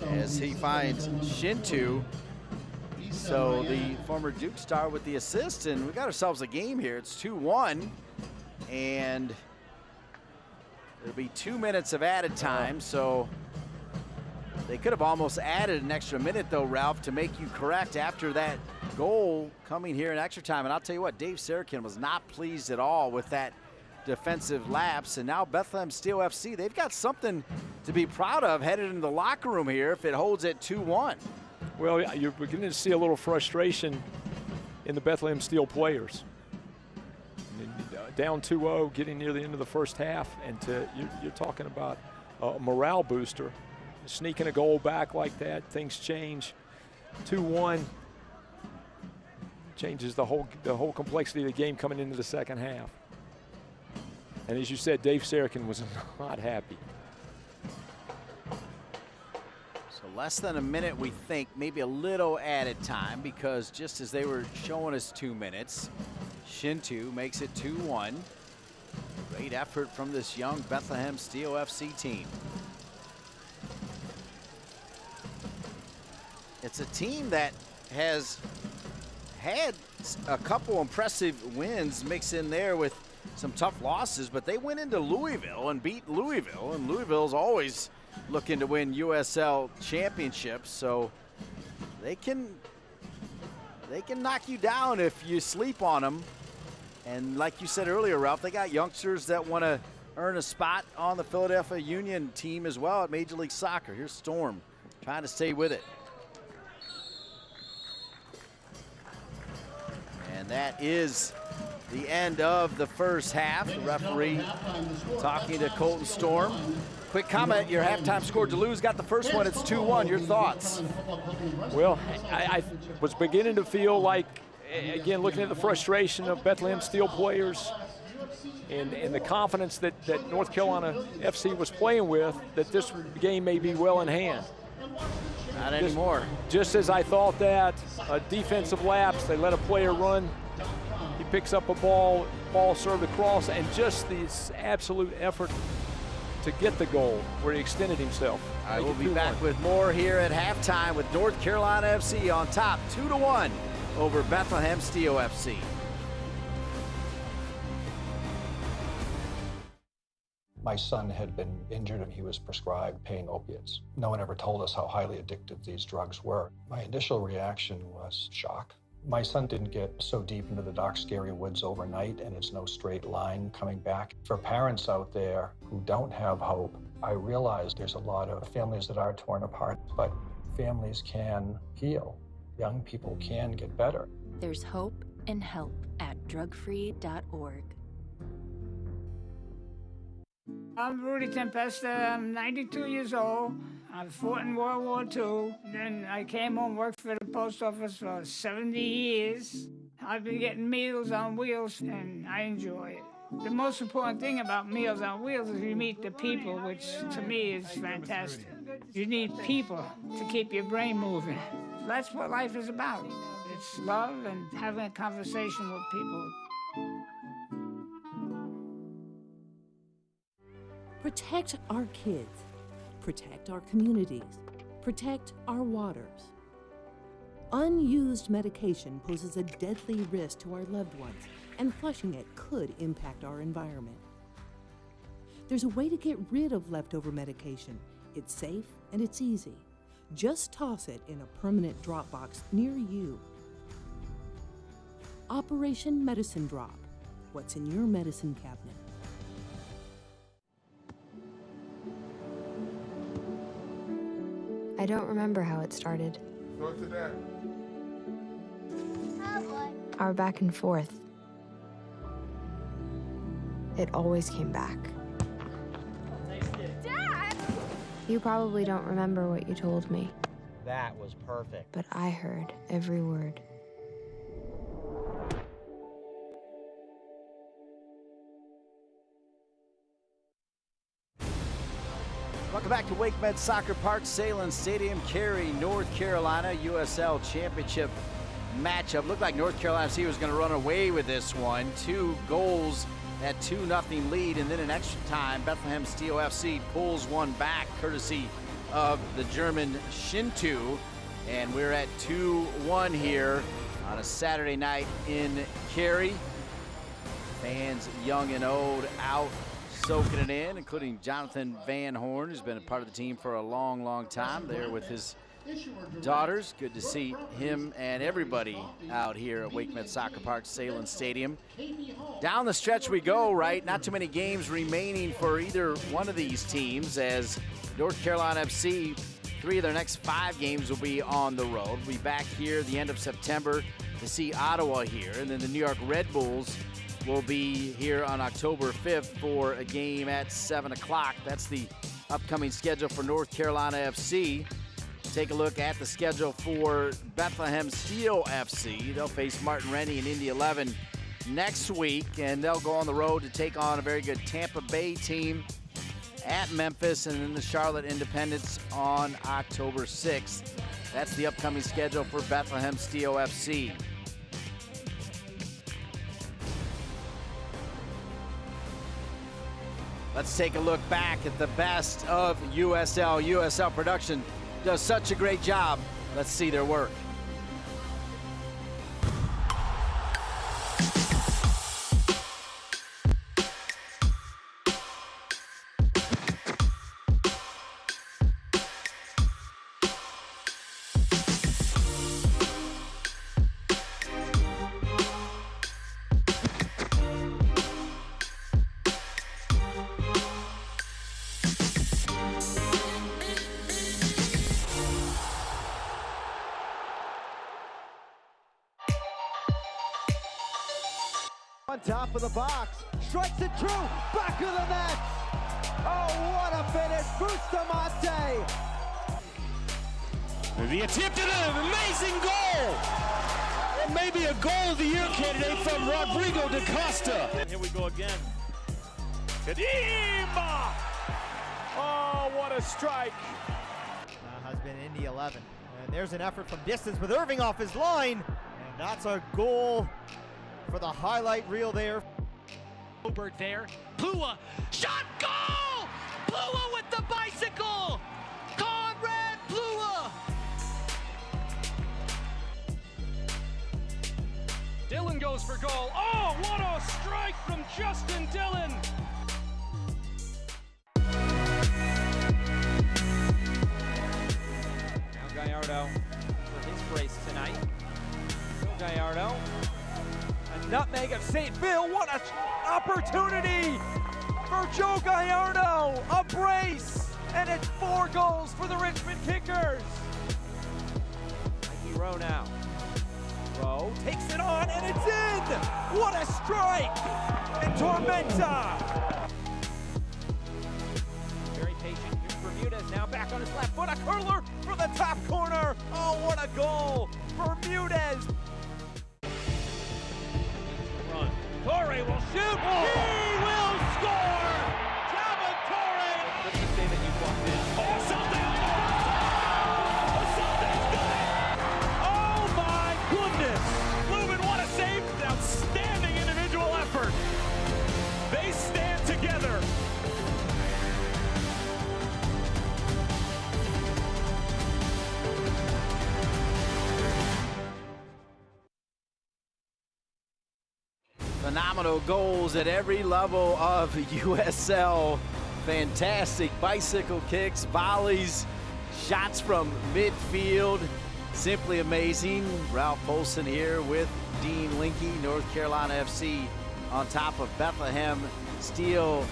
as he finds Shintu. So the former Duke star with the assist, and we got ourselves a game here. It's 2-1, and there'll be 2 minutes of added time. So they could have almost added an extra minute though, Ralph, to make you correct after that goal coming here in extra time. And I'll tell you what, Dave Sarakin was not pleased at all with that defensive lapse. And now Bethlehem Steel FC, they've got something to be proud of headed into the locker room here if it holds at 2-1. Well, you're beginning to see a little frustration in the Bethlehem Steel players. Down 2-0, getting near the end of the first half, and you're talking about a morale booster. Sneaking a goal back like that, things change. 2-1 changes the whole complexity of the game coming into the second half. And as you said, Dave Sarakin was not happy. So less than a minute, we think, maybe a little added time, because just as they were showing us 2 minutes, Shintu makes it 2-1. Great effort from this young Bethlehem Steel FC team. It's a team that has had a couple impressive wins mixed in there with some tough losses, but they went into Louisville and beat Louisville, and Louisville's always looking to win USL championships, so they can knock you down if you sleep on them. And like you said earlier, Ralph, they got youngsters that want to earn a spot on the Philadelphia Union team as well at Major League Soccer. Here's Storm trying to stay with it. And that is the end of the first half. The referee talking to Colton Storm. Quick comment, your halftime score, Toulouse got the first one, it's 2-1. Your thoughts? Well, I was beginning to feel like, again, looking at the frustration of Bethlehem Steel players and the confidence that North Carolina FC was playing with, that this game may be well in hand. Not anymore. Just as I thought that, a defensive lapse, they let a player run, he picks up a ball served across, and just this absolute effort to get the goal where he extended himself. All right, we'll be back with more here at halftime with North Carolina FC on top 2-1 over Bethlehem Steel FC. My son had been injured and he was prescribed pain opiates. No one ever told us how highly addictive these drugs were. My initial reaction was shock. My son didn't get so deep into the dark, scary woods overnight, and it's no straight line coming back. For parents out there who don't have hope, I realize there's a lot of families that are torn apart, but families can heal. Young people can get better. There's hope and help at drugfree.org. I'm Rudy Tempesta. I'm 92 years old. I fought in World War II. Then I came home, worked for the post office for 70 years. I've been getting Meals on Wheels, and I enjoy it. The most important thing about Meals on Wheels is you meet the people, which to me is fantastic. You need people to keep your brain moving. That's what life is about. It's love and having a conversation with people. Protect our kids. Protect our communities. Protect our waters. Unused medication poses a deadly risk to our loved ones, and flushing it could impact our environment. There's a way to get rid of leftover medication. It's safe and it's easy. Just toss it in a permanent drop box near you. Operation Medicine Drop. What's in your medicine cabinet? I don't remember how it started. North of that. Our back and forth. It always came back. Dad! You probably don't remember what you told me, That was perfect. but I heard every word. Welcome back to WakeMed Soccer Park, Salem Stadium, Cary, North Carolina, USL Championship matchup. Looked like North Carolina FC was going to run away with this one. 2 goals at 2-0 lead, and then in extra time, Bethlehem Steel FC pulls one back, courtesy of the German Shintu. And we're at 2-1 here on a Saturday night in Cary. Fans young and old out soaking it in, including Jonathan Van Horn, who's been a part of the team for a long, long time, there with his daughters. Good to see him and everybody out here at WakeMed Soccer Park, Salem Stadium. Down the stretch we go, right? Not too many games remaining for either one of these teams, as North Carolina FC, 3 of their next 5 games will be on the road. We'll be back here the end of September to see Ottawa here, and then the New York Red Bulls will be here on October 5th for a game at 7 o'clock. That's the upcoming schedule for North Carolina FC. Take a look at the schedule for Bethlehem Steel FC. They'll face Martin Rennie and Indy 11 next week, and they'll go on the road to take on a very good Tampa Bay team at Memphis, and then the Charlotte Independents on October 6th. That's the upcoming schedule for Bethlehem Steel FC. Let's take a look back at the best of USL. USL Production does such a great job. Let's see their work. On top of the box, strikes it true, back of the net. Oh, what a finish, Bustamante. The attempt at an amazing goal. Or maybe a goal of the year candidate from Rodrigo da Costa. And here we go again. Kadima! Oh, what a strike. Has been Indy 11. And there's an effort from distance with Irving off his line. And that's a goal for the highlight reel there. Obert there. Plua. Shot goal! Plua with the bicycle! Conrad Plua! Dillon goes for goal. Oh, what a strike from Justin Dillon! Now Gallardo for his brace tonight. So Gallardo. A nutmeg of St. Phil. What an opportunity for Joe Gallardo. A brace. And it's 4 goals for the Richmond Kickers. Mikey Rowe now. Rowe takes it on and it's in. What a strike. And Tormenta. Very patient. Here's Bermudez now back on his left foot. A curler for the top corner. Oh, what a goal. Bermudez. Torre will shoot. Oh. He will score. Talbot Torre. Let's just say that you walked in. Oh, something. together. Phenomenal goals at every level of USL. Fantastic bicycle kicks, volleys, shots from midfield. Simply amazing. Ralph Polson here with Dean Linke, North Carolina FC on top of Bethlehem Steel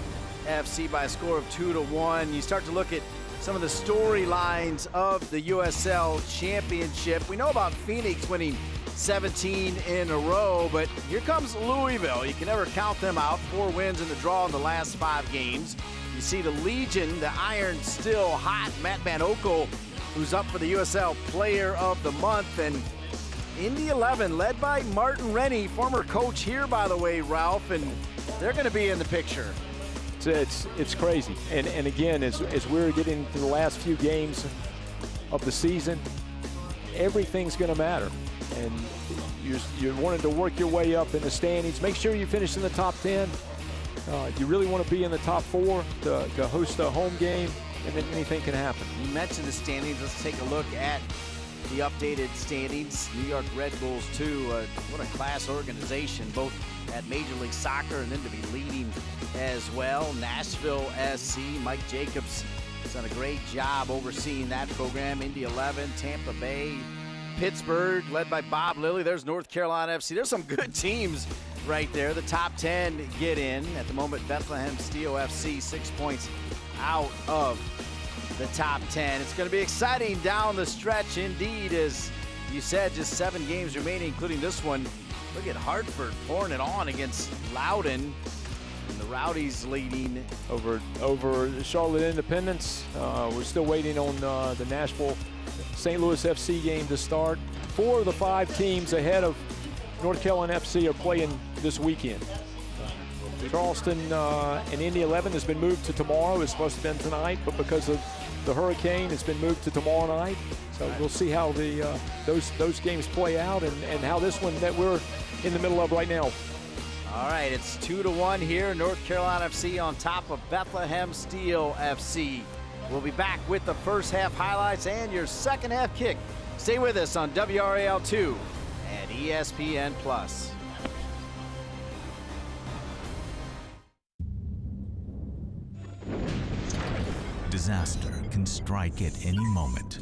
FC by a score of 2-1. You start to look at some of the storylines of the USL Championship. We know about Phoenix winning 17 in a row, but here comes Louisville. You can never count them out. 4 wins in the draw in the last 5 games. You see the Legion, the iron still hot. Matt Van Oekel, who's up for the USL Player of the Month, and Indy 11 led by Martin Rennie, former coach here, by the way, Ralph, and they're going to be in the picture. It's crazy. And again, as we're getting to the last few games of the season, everything's going to matter. And you're wanting to work your way up in the standings. Make sure you finish in the top 10. You really want to be in the top 4 to host a home game, and then anything can happen. You mentioned the standings. Let's take a look at the updated standings. New York Red Bulls, too. What a class organization, both at Major League Soccer and then to be leading as well. Nashville SC, Mike Jacobs has done a great job overseeing that program. Indy 11, Tampa Bay, Pittsburgh, led by Bob Lilly. There's North Carolina FC. There's some good teams right there. The top 10 get in. At the moment, Bethlehem Steel FC 6 points out of the top 10. It's going to be exciting down the stretch indeed. As you said, just 7 games remaining, including this one. Look at Hartford pouring it on against Loudon. And the Rowdies leading over Charlotte Independence. We're still waiting on the Nashville St. Louis FC game to start. 4 of the 5 teams ahead of North Carolina FC are playing this weekend. Charleston and Indy 11 has been moved to tomorrow. It's supposed to have been tonight, but because of the hurricane, it's been moved to tomorrow night. So we'll see how those games play out and how this one that we're in the middle of right now. All right, it's 2-1 here. North Carolina FC on top of Bethlehem Steel FC. We'll be back with the first half highlights and your second half kick. Stay with us on WRAL2 and ESPN+. Disaster can strike at any moment.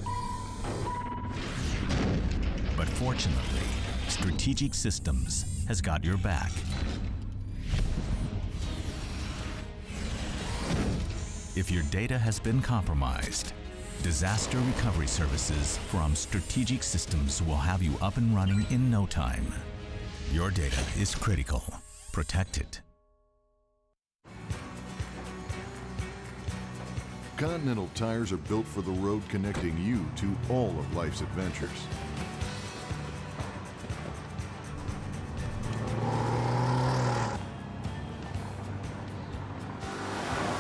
But fortunately, Strategic Systems has got your back. If your data has been compromised, disaster recovery services from Strategic Systems will have you up and running in no time. Your data is critical. Protect it. Continental tires are built for the road, connecting you to all of life's adventures.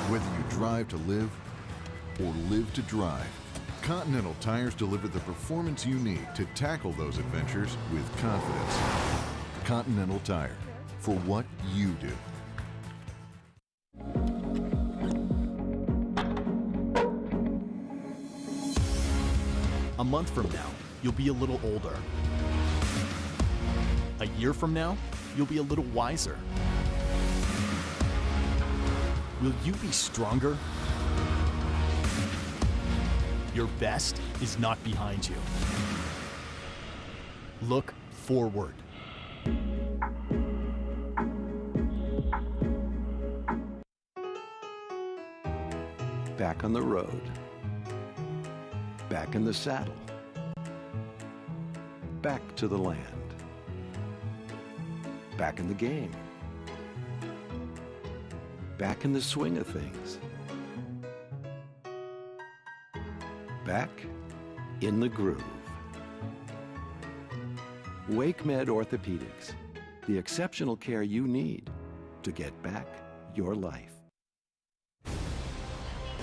Whether you drive to live or live to drive, Continental tires deliver the performance you need to tackle those adventures with confidence. Continental Tire, for what you do. A month from now, you'll be a little older. A year from now, you'll be a little wiser. Will you be stronger? Your best is not behind you. Look forward. Back on the road. Back in the saddle. Back to the land. Back in the game. Back in the swing of things. Back in the groove. WakeMed Orthopedics, the exceptional care you need to get back your life.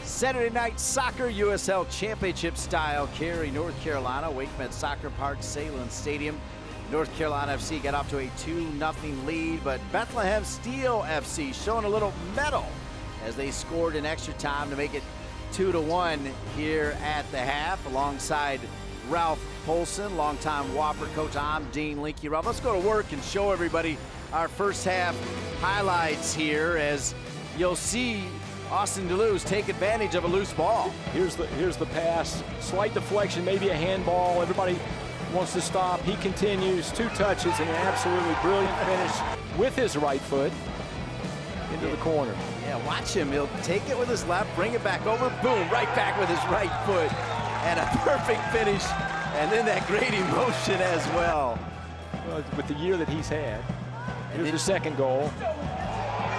Saturday night soccer, USL Championship style. Cary, North Carolina, WakeMed Soccer Park, Salem Stadium. North Carolina FC got off to a 2-0 lead, but Bethlehem Steel FC showing a little mettle as they scored in extra time to make it 2-1 here at the half, alongside Ralph Polson, longtime Whopper coach. I'm Dean Linke. Ralph, let's go to work and show everybody our first half highlights here, as you'll see Austin Toulouse take advantage of a loose ball. Here's the pass, slight deflection, maybe a handball. Everybody wants to stop. He continues, 2 touches, and an absolutely brilliant finish with his right foot into the corner. Yeah, watch him. He'll take it with his left, bring it back over, boom, right back with his right foot, and a perfect finish, and then that great emotion as well. With the year that he's had. Here's the second goal.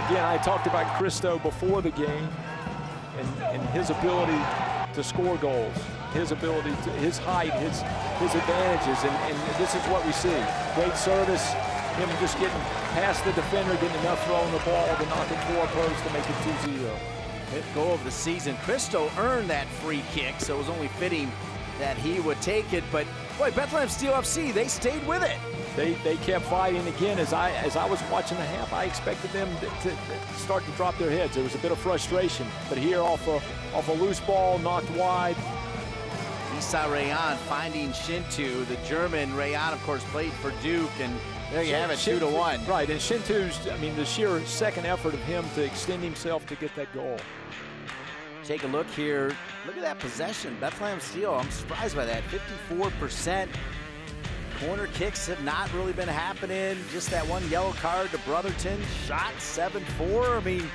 Again, I talked about Christo before the game and his ability to score goals, his ability to, his height, his advantages, and this is what we see. Great service, him just getting past the defender, getting enough throwing the ball to knock it 4 posts to make it 2-0. Fifth goal of the season. Christo earned that free kick, so it was only fitting that he would take it. But boy, Bethlehem Steel FC, they stayed with it. They kept fighting. Again, as I was watching the half, I expected them to start to drop their heads. There was a bit of frustration, but here off a loose ball, knocked wide. Issa Rayan finding Shintu. The German Rayan, of course, played for Duke, and there you have it, 2-1. Right, and Shintu's, I mean, the sheer second effort of him to extend himself to get that goal. Take a look here. Look at that possession. Bethlehem Steel, I'm surprised by that, 54%. Corner kicks have not really been happening. Just that one yellow card to Brotherton. Shot 7-4. I mean,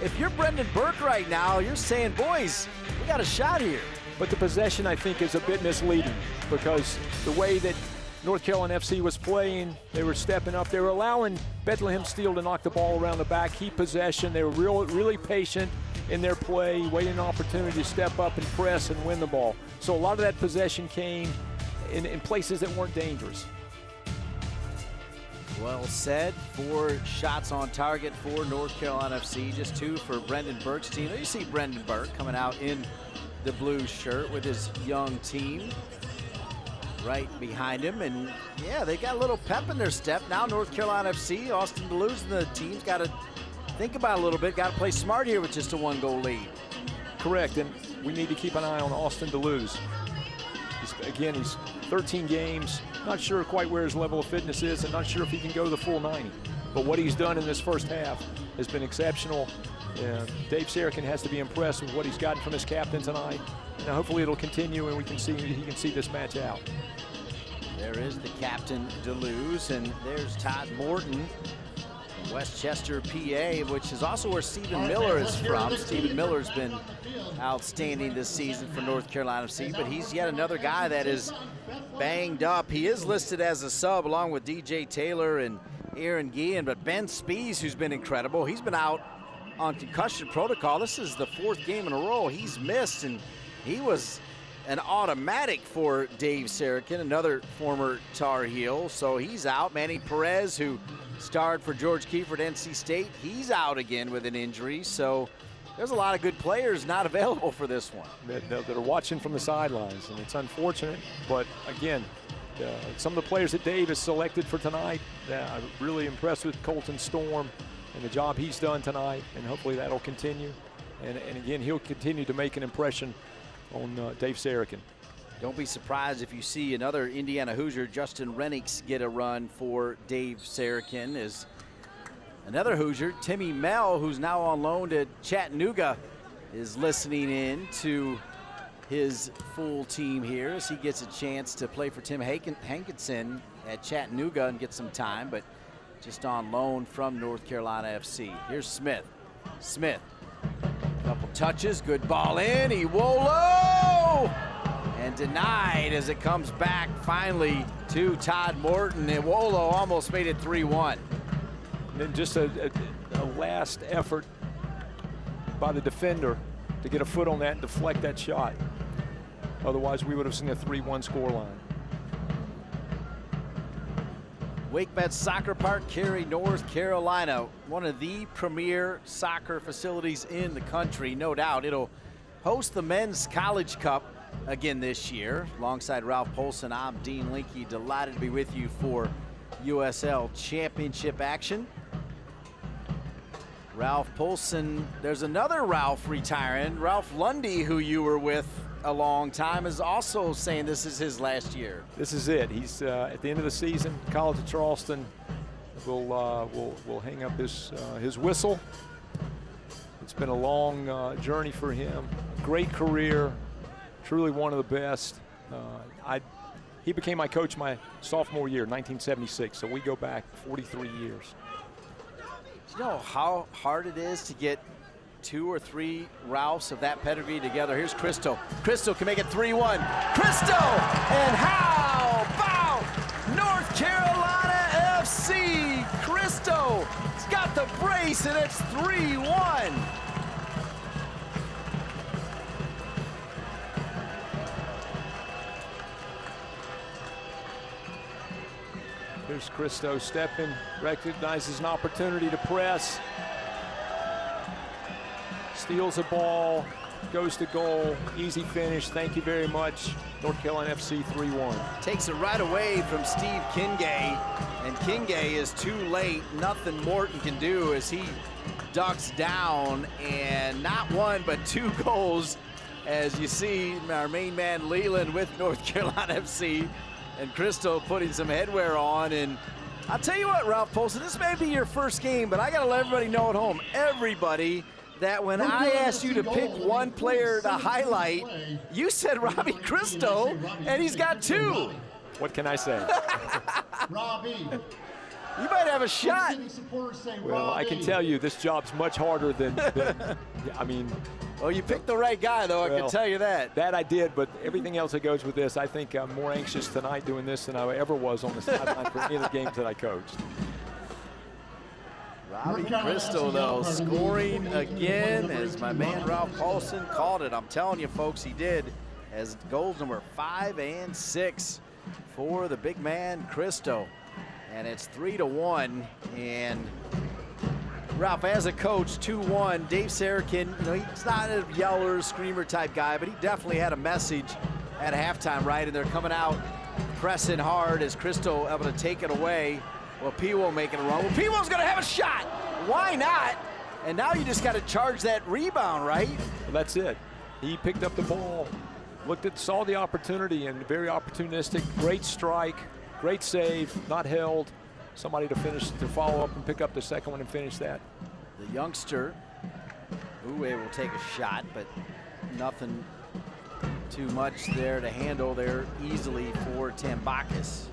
if you're Brendan Burke right now, you're saying, boys, we got a shot here. But the possession, I think, is a bit misleading, because the way that North Carolina FC was playing, they were stepping up. They were allowing Bethlehem Steel to knock the ball around the back, keep possession. They were really patient in their play, waiting an opportunity to step up and press and win the ball. So a lot of that possession came in places that weren't dangerous. Well said. 4 shots on target for North Carolina FC, just 2 for Brendan Burke's team. There you see Brendan Burke coming out in the blue shirt with his young team right behind him. And yeah, they got a little pep in their step. Now North Carolina FC, Austin Toulouse, and the team's got to think about it a little bit. Got to play smart here with just a 1-goal lead. Correct, and we need to keep an eye on Austin Toulouse. He's 13 games, not sure quite where his level of fitness is, and not sure if he can go the full 90. But what he's done in this first half has been exceptional. Dave Sarakin has to be impressed with what he's gotten from his captain tonight. And hopefully it'll continue, and he can see this match out. There is the captain, Toulouse, and there's Todd Morton from Westchester, PA, which is also where Stephen Miller is from. Stephen Miller's been outstanding this season for North Carolina FC, but he's yet another guy that is banged up. He is listed as a sub along with DJ Taylor and Aaron Guillen, but Ben Spees, who's been incredible, he's been out on concussion protocol. This is the 4th game in a row he's missed, and he was an automatic for Dave Sarakin, another former Tar Heel, so he's out. Manny Perez, who starred for George Kiefer at NC State, he's out again with an injury, so there's a lot of good players not available for this one. That are watching from the sidelines, and it's unfortunate, but again, some of the players that Dave has selected for tonight, I'm really impressed with Colton Storm and the job he's done tonight, and hopefully that'll continue. And again, he'll continue to make an impression on Dave Sarakin. Don't be surprised if you see another Indiana Hoosier, Justin Rennicks, get a run for Dave Sarakin. As another Hoosier, Timmy Mell, who's now on loan to Chattanooga, is listening in to his full team here as he gets a chance to play for Tim Hankinson at Chattanooga and get some time, but just on loan from North Carolina FC. Here's Smith. Smith, couple touches, good ball in, Iwolo! And denied as it comes back finally to Todd Morton. Iwolo almost made it 3-1. And then just a last effort by the defender to get a foot on that and deflect that shot. Otherwise, we would have seen a 3-1 scoreline. WakeMed Soccer Park, Cary, North Carolina, one of the premier soccer facilities in the country, no doubt. It'll host the Men's College Cup again this year. Alongside Ralph Polson, I'm Dean Linke, delighted to be with you for USL Championship action. Ralph Poulsen, there's another Ralph retiring. Ralph Lundy, who you were with a long time, is also saying this is his last year. This is it. He's at the end of the season. College of Charleston will hang up his whistle. It's been a long journey for him. Great career, truly one of the best. He became my coach my sophomore year, 1976, so we go back 43 years. Do you know how hard it is to get 2 or 3 Ralphs of that pedigree together? Here's Cristo. Cristo can make it 3-1. Cristo! And how about North Carolina FC? Cristo has got the brace, and it's 3-1. Here's Cristo stepping, recognizes an opportunity to press. Steals a ball, goes to goal, easy finish. Thank you very much. North Carolina FC 3-1. Takes it right away from Steve Kingay, and Kingay is too late. Nothing Morton can do as he ducks down, and not 1 but 2 goals. As you see, our main man Leland with North Carolina FC, and Cristo putting some headwear on. And I'll tell you what, Ralph Poulsen, this may be your first game, but I got to let everybody know at home, everybody, that when I asked you to pick one player to highlight, you said Robbie Cristo, and he's got 2. What can I say? Robbie. You might have a shot. Well, I can tell you this job's much harder than I mean. Well, you picked the right guy, though, I can tell you that. That I did, but everything else that goes with this, I think I'm more anxious tonight doing this than I ever was on the sideline for any of the games that I coached. Robbie Cristo, though, scoring again, as my man Ralph Poulsen called it. I'm telling you, folks, he did, as goals number 5 and 6 for the big man Cristo. And it's 3-1. And Ralph, as a coach, 2-1. Dave Sarakin, you know, he's not a yeller, screamer type guy, but he definitely had a message at halftime, right? And they're coming out, pressing hard as Cristo able to take it away. Well, Piwo making a run. Well, Piwo's going to have a shot. Why not? And now you just got to charge that rebound, right? Well, that's it. He picked up the ball, saw the opportunity, and very opportunistic. Great strike, great save, not held. Somebody to follow up and pick up the second one and finish that. The youngster, Bowie will take a shot, but nothing too much there to handle there easily for Tambakis.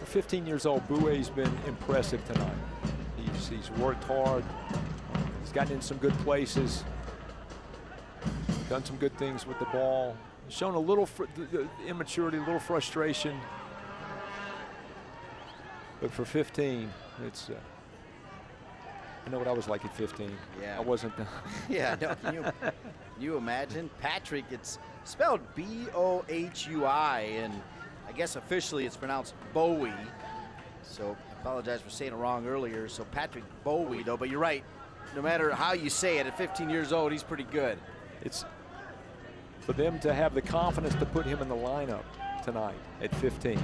For 15 years old, Bowie's been impressive tonight. He's worked hard. He's gotten in some good places. Done some good things with the ball. Shown a little immaturity, a little frustration. But for 15, it's. I know what I was like at 15. Yeah. I wasn't. Yeah. No, can you imagine? Patrick, it's spelled B-O-H-U-I, and I guess officially it's pronounced Bowie. So I apologize for saying it wrong earlier. So Patrick Bowie, though. But you're right. No matter how you say it, at 15 years old, he's pretty good. It's for them to have the confidence to put him in the lineup tonight at 15.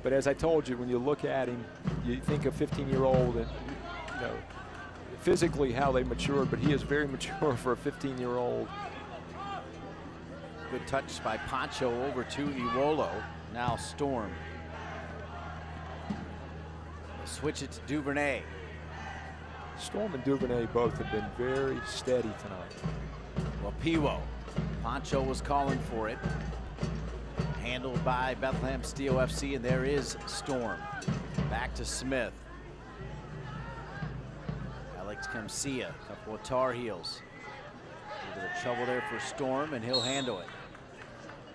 But as I told you, when you look at him, you think of 15-year-old and, you know, physically how they matured, but he is very mature for a 15-year-old. Good touch by Poncho over to Iwolo. Now Storm. They'll switch it to Duvernay. Storm and Duvernay both have been very steady tonight. Well, Piwo. Poncho was calling for it. Handled by Bethlehem Steel FC, and there is Storm. Back to Smith. Alex Kamsia, a couple of Tar Heels. A little bit of trouble there for Storm, and he'll handle it.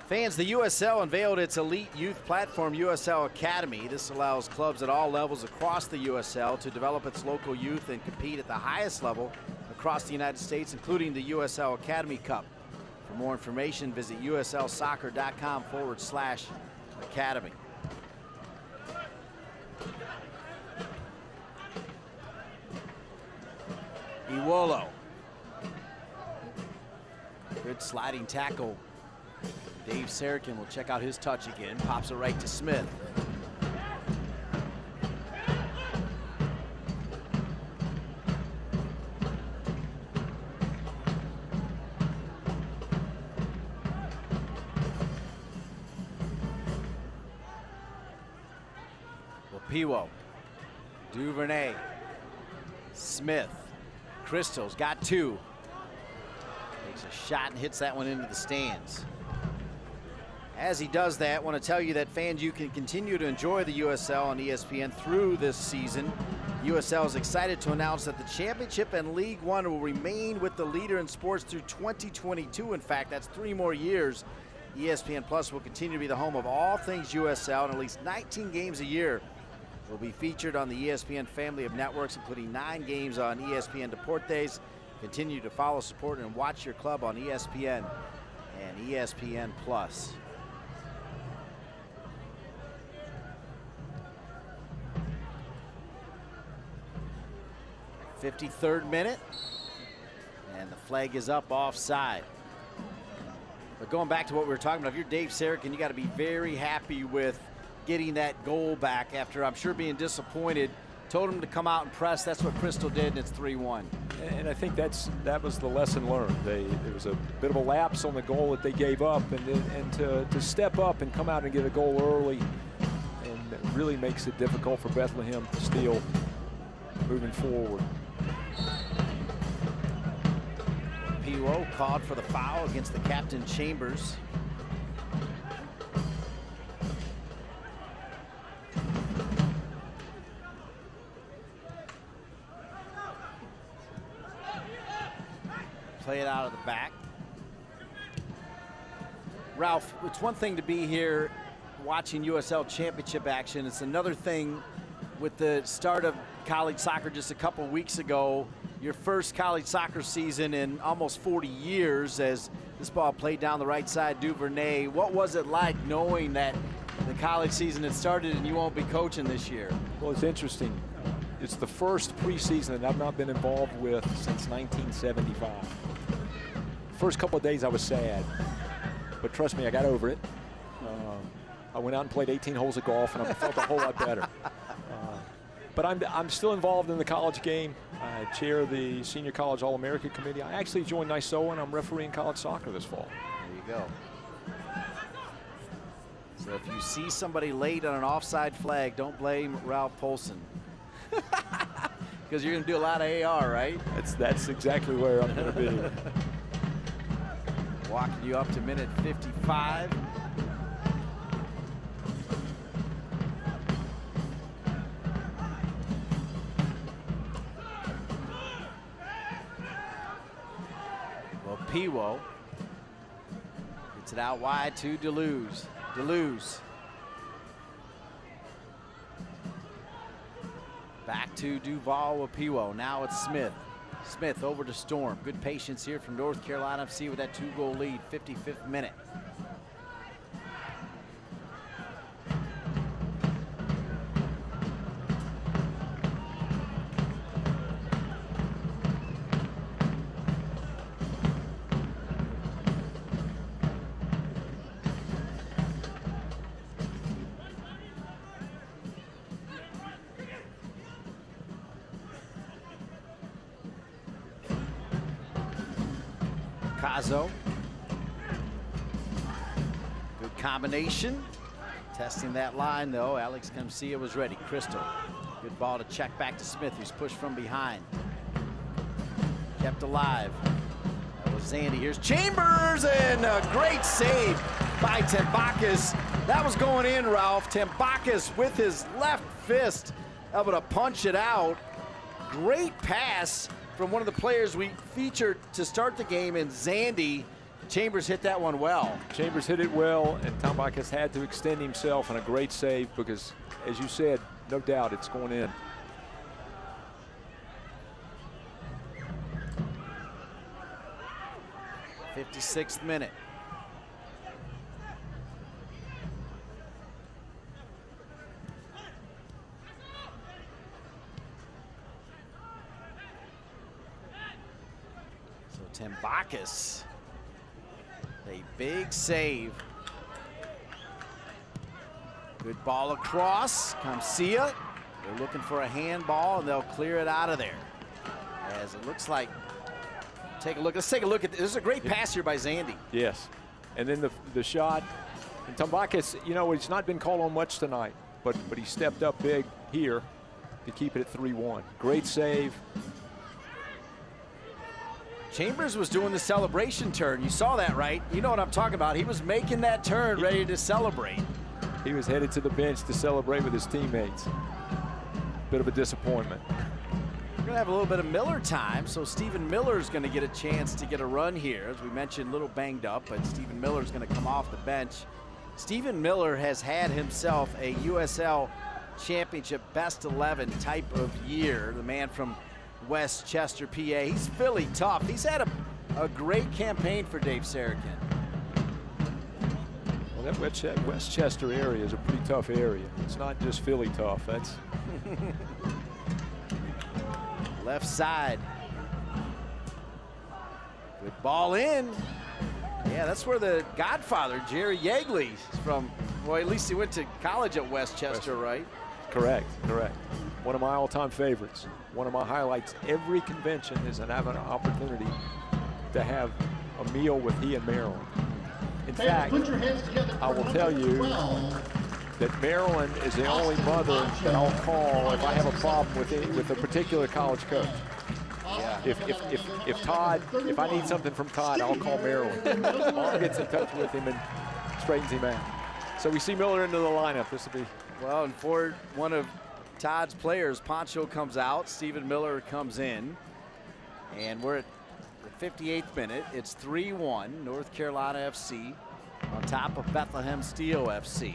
Fans, the USL unveiled its elite youth platform, USL Academy. This allows clubs at all levels across the USL to develop its local youth and compete at the highest level across the United States, including the USL Academy Cup. For more information, visit uslsoccer.com/academy. Iwolo. Good sliding tackle. Dave Sarakin will check out his touch again. Pops it right to Smith. Piwo, Duvernay, Smith, Crystal's got 2. Takes a shot and hits that one into the stands. As he does that, I want to tell you that fans, you can continue to enjoy the USL on ESPN through this season. USL is excited to announce that the championship and League One will remain with the leader in sports through 2022. In fact, that's 3 more years. ESPN Plus will continue to be the home of all things USL, and at least 19 games a year will be featured on the ESPN family of networks, including 9 games on ESPN Deportes. Continue to follow, support, and watch your club on ESPN and ESPN Plus. 53rd minute, and the flag is up offside. But going back to what we were talking about, if you're Dave Sarachan, you got to be very happy with getting that goal back after, I'm sure, being disappointed. Told him to come out and press. That's what Crystal did, and it's 3-1. And I think that was the lesson learned. There was a bit of a lapse on the goal that they gave up, and to step up and come out and get a goal early, and it really makes it difficult for Bethlehem to steal moving forward. Piwo called for the foul against the captain, Chambers. Play it out of the back. Ralph, it's one thing to be here watching USL Championship action. It's another thing with the start of college soccer just a couple weeks ago. Your first college soccer season in almost 40 years as this ball played down the right side, Duvernay. What was it like knowing that the college season had started and you won't be coaching this year? Well, it's interesting. It's the first preseason that I've not been involved with since 1975. First couple of days I was sad, but trust me, I got over it. I went out and played 18 holes of golf, and I felt a whole lot better. But I'm still involved in the college game. I chair the Senior College All-America Committee. I actually joined NYSOA, and I'm refereeing college soccer this fall. There you go. So if you see somebody late on an offside flag, don't blame Ralph Polson. Because you're going to do a lot of AR, right? That's exactly where I'm going to be. Walking you up to minute 55. Well, Piwo gets it out wide to Toulouse. Toulouse. Back to Duval with Piwo. Now it's Smith. Smith over to Storm. Good patience here from North Carolina FC with that 2-goal lead, 55th minute. Cazo. Good combination. Testing that line though. Alex Camcia was ready. Crystal. Good ball to check back to Smith, who's pushed from behind. Kept alive. That was Zandy. Here's Chambers, and a great save by Tembakis. That was going in, Ralph. Tembakis with his left fist able to punch it out. Great pass from one of the players we featured to start the game, and Zandy. Chambers hit that one well. Chambers hit it well, and Tembakis had to extend himself, and a great save because, as you said, no doubt it's going in. '56th minute. Tembakis, a big save. Good ball across. Camcia. They're looking for a handball, and they'll clear it out of there. As it looks like, take a look. Let's take a look at this. This is a great pass here by Zandy. Yes, and then the shot. And Tembakis, you know, he's not been called on much tonight. but he stepped up big here to keep it at 3-1. Great save. Chambers was doing the celebration turn. You saw that, right? You know what I'm talking about. He was making that turn, ready to celebrate. He was headed to the bench to celebrate with his teammates. Bit of a disappointment. We're going to have a little bit of Miller time, so Stephen Miller's going to get a chance to get a run here. As we mentioned, a little banged up, but Stephen Miller's going to come off the bench. Stephen Miller has had himself a USL Championship Best 11 type of year. The man from Westchester, PA. He's Philly tough. He's had a great campaign for Dave Sarakin. Well, that Westchester area is a pretty tough area. It's not just Philly tough. That's left side. Good ball in. Yeah, that's where the godfather, Jerry Yeagley, is from. Well, at least he went to college at Westchester, right? Correct. One of my all-time favorites. One of my highlights. Every convention is having an opportunity to have a meal with he and Marilyn. In fact, I will tell you that Marilyn is the only mother that I'll call if I have a problem with a particular college coach. Yeah. If Todd, if I need something from Todd, I'll call Marilyn. Mom gets in touch with him and straightens him out. So we see Miller into the lineup. This will be well, and for one of Todd's players, Poncho comes out, Stephen Miller comes in, and we're at the 58th minute. It's 3-1, North Carolina FC on top of Bethlehem Steel FC.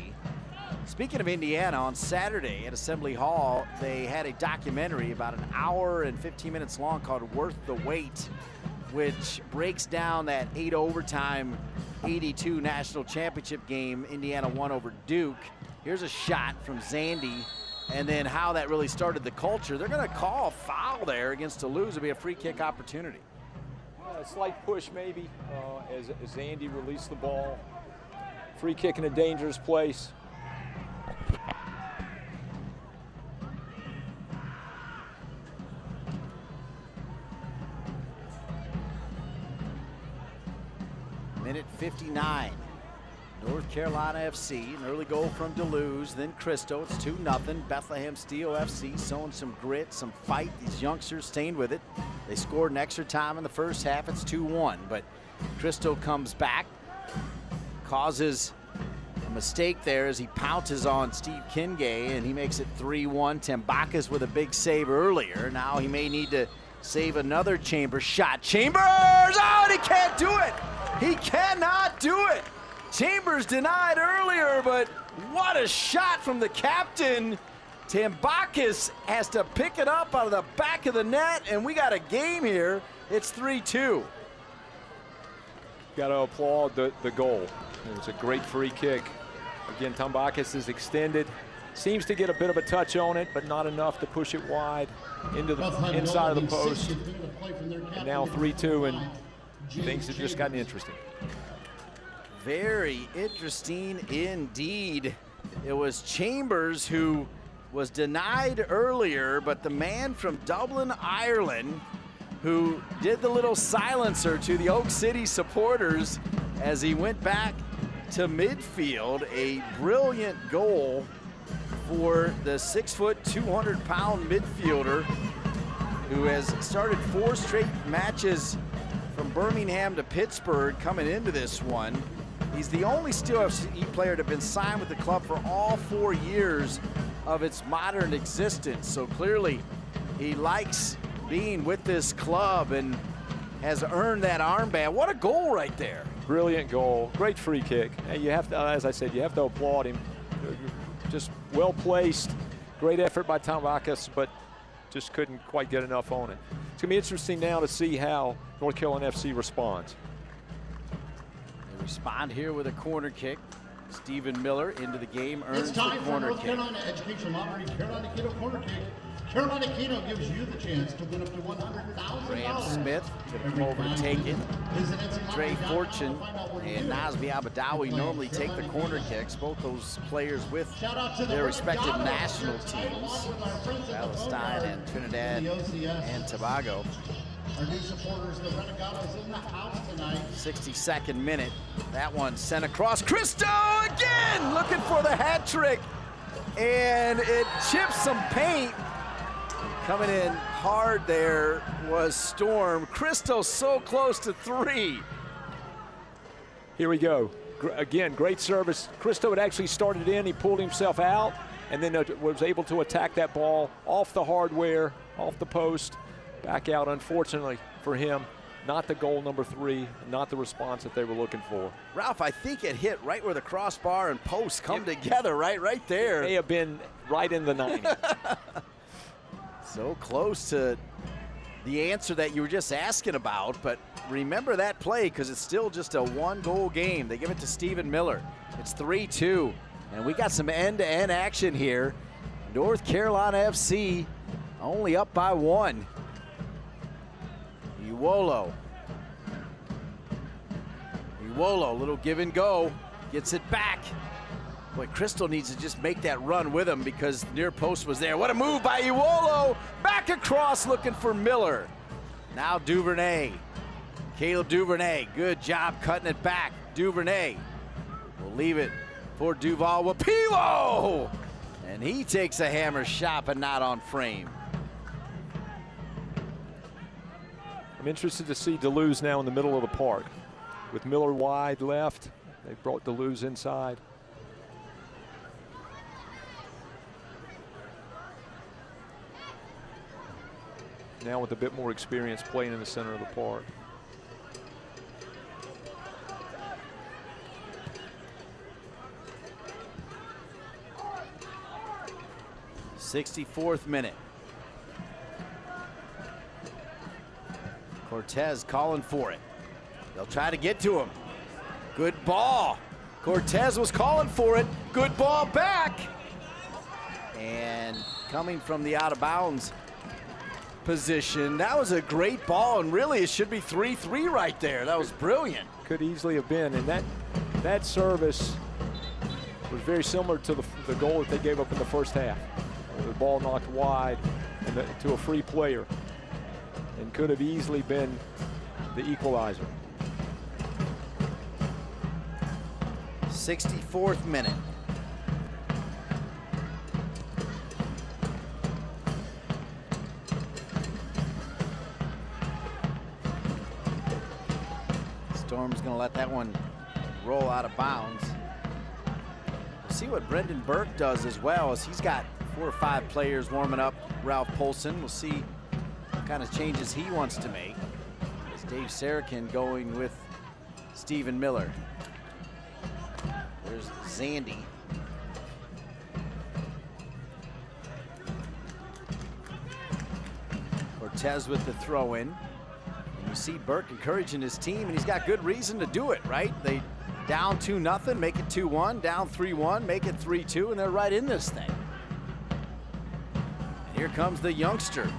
Speaking of Indiana, on Saturday at Assembly Hall, they had a documentary about an hour and 15 minutes long called Worth the Wait, which breaks down that 8 overtime 82 national championship game Indiana won over Duke. Here's a shot from Zandy, and then how that really started the culture. They're going to call a foul there against Toulouse. It'll be a free kick opportunity. A slight push maybe as Zandy released the ball. Free kick in a dangerous place. Minute 59. North Carolina FC, an early goal from Toulouse, then Cristo. It's 2-0. Bethlehem Steel FC showing some grit, some fight. These youngsters staying with it. They scored an extra time in the first half. It's 2-1, but Cristo comes back, causes a mistake there as he pounces on Steve Kingay, and he makes it 3-1. Tambakis with a big save earlier. Now he may need to save another Chambers shot. Chambers! Oh, and he can't do it! He cannot do it! Chambers denied earlier, but what a shot from the captain. Tambakis has to pick it up out of the back of the net, and we got a game here. It's 3-2. Got to applaud the goal. It was a great free kick. Again, Tambakis is extended. Seems to get a bit of a touch on it, but not enough to push it wide into the inside of the post. And now 3-2, and things have just gotten interesting. Very interesting indeed. It was Chambers who was denied earlier, but the man from Dublin, Ireland, who did the little silencer to the Oak City supporters as he went back to midfield. A brilliant goal for the 6', 200-pound midfielder who has started 4 straight matches from Birmingham to Pittsburgh coming into this one. He's the only Steel FC player to have been signed with the club for all 4 years of its modern existence. So clearly he likes being with this club and has earned that armband. What a goal right there. Brilliant goal, great free kick. And you have to, as I said, you have to applaud him. Just well placed, great effort by Tambakis, but just couldn't quite get enough on it. It's gonna be interesting now to see how North Carolina FC responds. Respond here with a corner kick. Stephen Miller into the game, earns the time for corner North kick. Carolina Education Lottery Carolina Kino corner kick. Carolina Kino gives you the chance to win up to $100,000. Graham Smith gonna come over to take it. Dre Fortune and Nazmi Abadawi normally take the corner kicks. Both those players with their respective national teams, Palestine and Trinidad and Tobago. Our new supporters, the Renegados, in the house tonight. 62nd minute. That one sent across. Cristo again looking for the hat trick. and it chips some paint. Coming in hard there was Storm. Cristo so close to 3. Here we go. Again, great service. Cristo had actually started in. He pulled himself out and then was able to attack that ball off the hardware, off the post, back out, unfortunately for him. Not the goal number 3, not the response that they were looking for. Ralph, I think it hit right where the crossbar and post come together, right there. It may have been right in the 90. So close to the answer that you were just asking about, but remember that play because it's still just a 1-goal game. They give it to Stephen Miller. It's 3-2, and we got some end-to-end action here. North Carolina FC only up by 1. Iwolo, little give and go, gets it back. Boy, Crystal needs to just make that run with him because near post was there. What a move by Iwolo. Back across looking for Miller. Now Duvernay. Caleb Duvernay, good job cutting it back. Duvernay will leave it for Duval Wapilo. And he takes a hammer shot, but not on frame. I'm interested to see Toulouse now in the middle of the park. With Miller wide left, they brought Toulouse inside. Now with a bit more experience playing in the center of the park. '64th minute. Cortez calling for it. They'll try to get to him. Good ball. Cortez was calling for it. Good ball back. And coming from the out of bounds position, that was a great ball, and really it should be 3-3 right there. That was brilliant. Could easily have been, and that service was very similar to the goal that they gave up in the first half. The ball knocked wide and to a free player, and could have easily been the equalizer. 64th minute. Storm's going to let that one roll out of bounds. We'll see what Brendan Burke does as well, as he's got 4 or 5 players warming up. Ralph Polson, we'll see what kind of changes he wants to make. As Dave Sarakin going with Stephen Miller. There's Zandy. Cortez with the throw in. And you see Burke encouraging his team, and he's got good reason to do it, right? They down 2-0, make it 2-1, down 3-1, make it 3-2, and they're right in this thing. And here comes the youngster.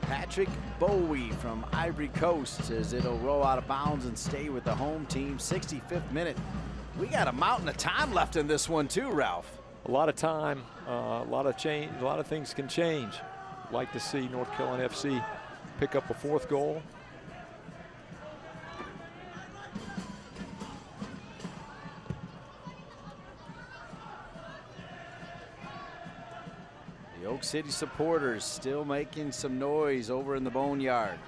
Patrick Bowie from Ivory Coast, as it'll roll out of bounds and stay with the home team. 65th minute. We got a mountain of time left in this one too, Ralph. A lot of time, a lot of change, a lot of things can change. I'd like to see North Carolina FC pick up a 4th goal. The Oak City supporters still making some noise over in the Boneyard.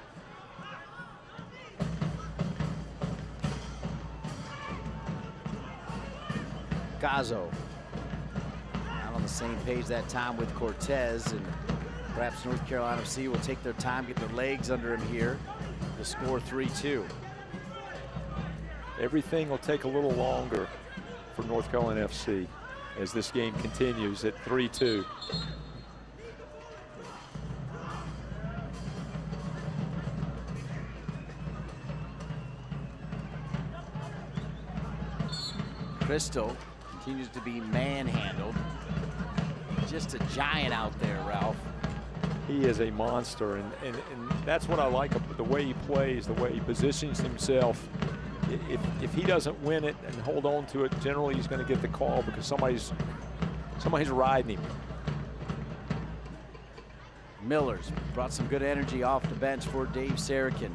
Gazzo not on the same page that time with Cortez, and perhaps North Carolina FC will take their time, get their legs under him here to score 3-2. Everything will take a little longer for North Carolina FC as this game continues at 3-2. Crystal continues to be manhandled. Just a giant out there, Ralph. He is a monster, and that's what I like about the way he plays, the way he positions himself. If he doesn't win it and hold on to it, generally he's going to get the call because somebody's riding him. Miller's brought some good energy off the bench for Dave Sarakin.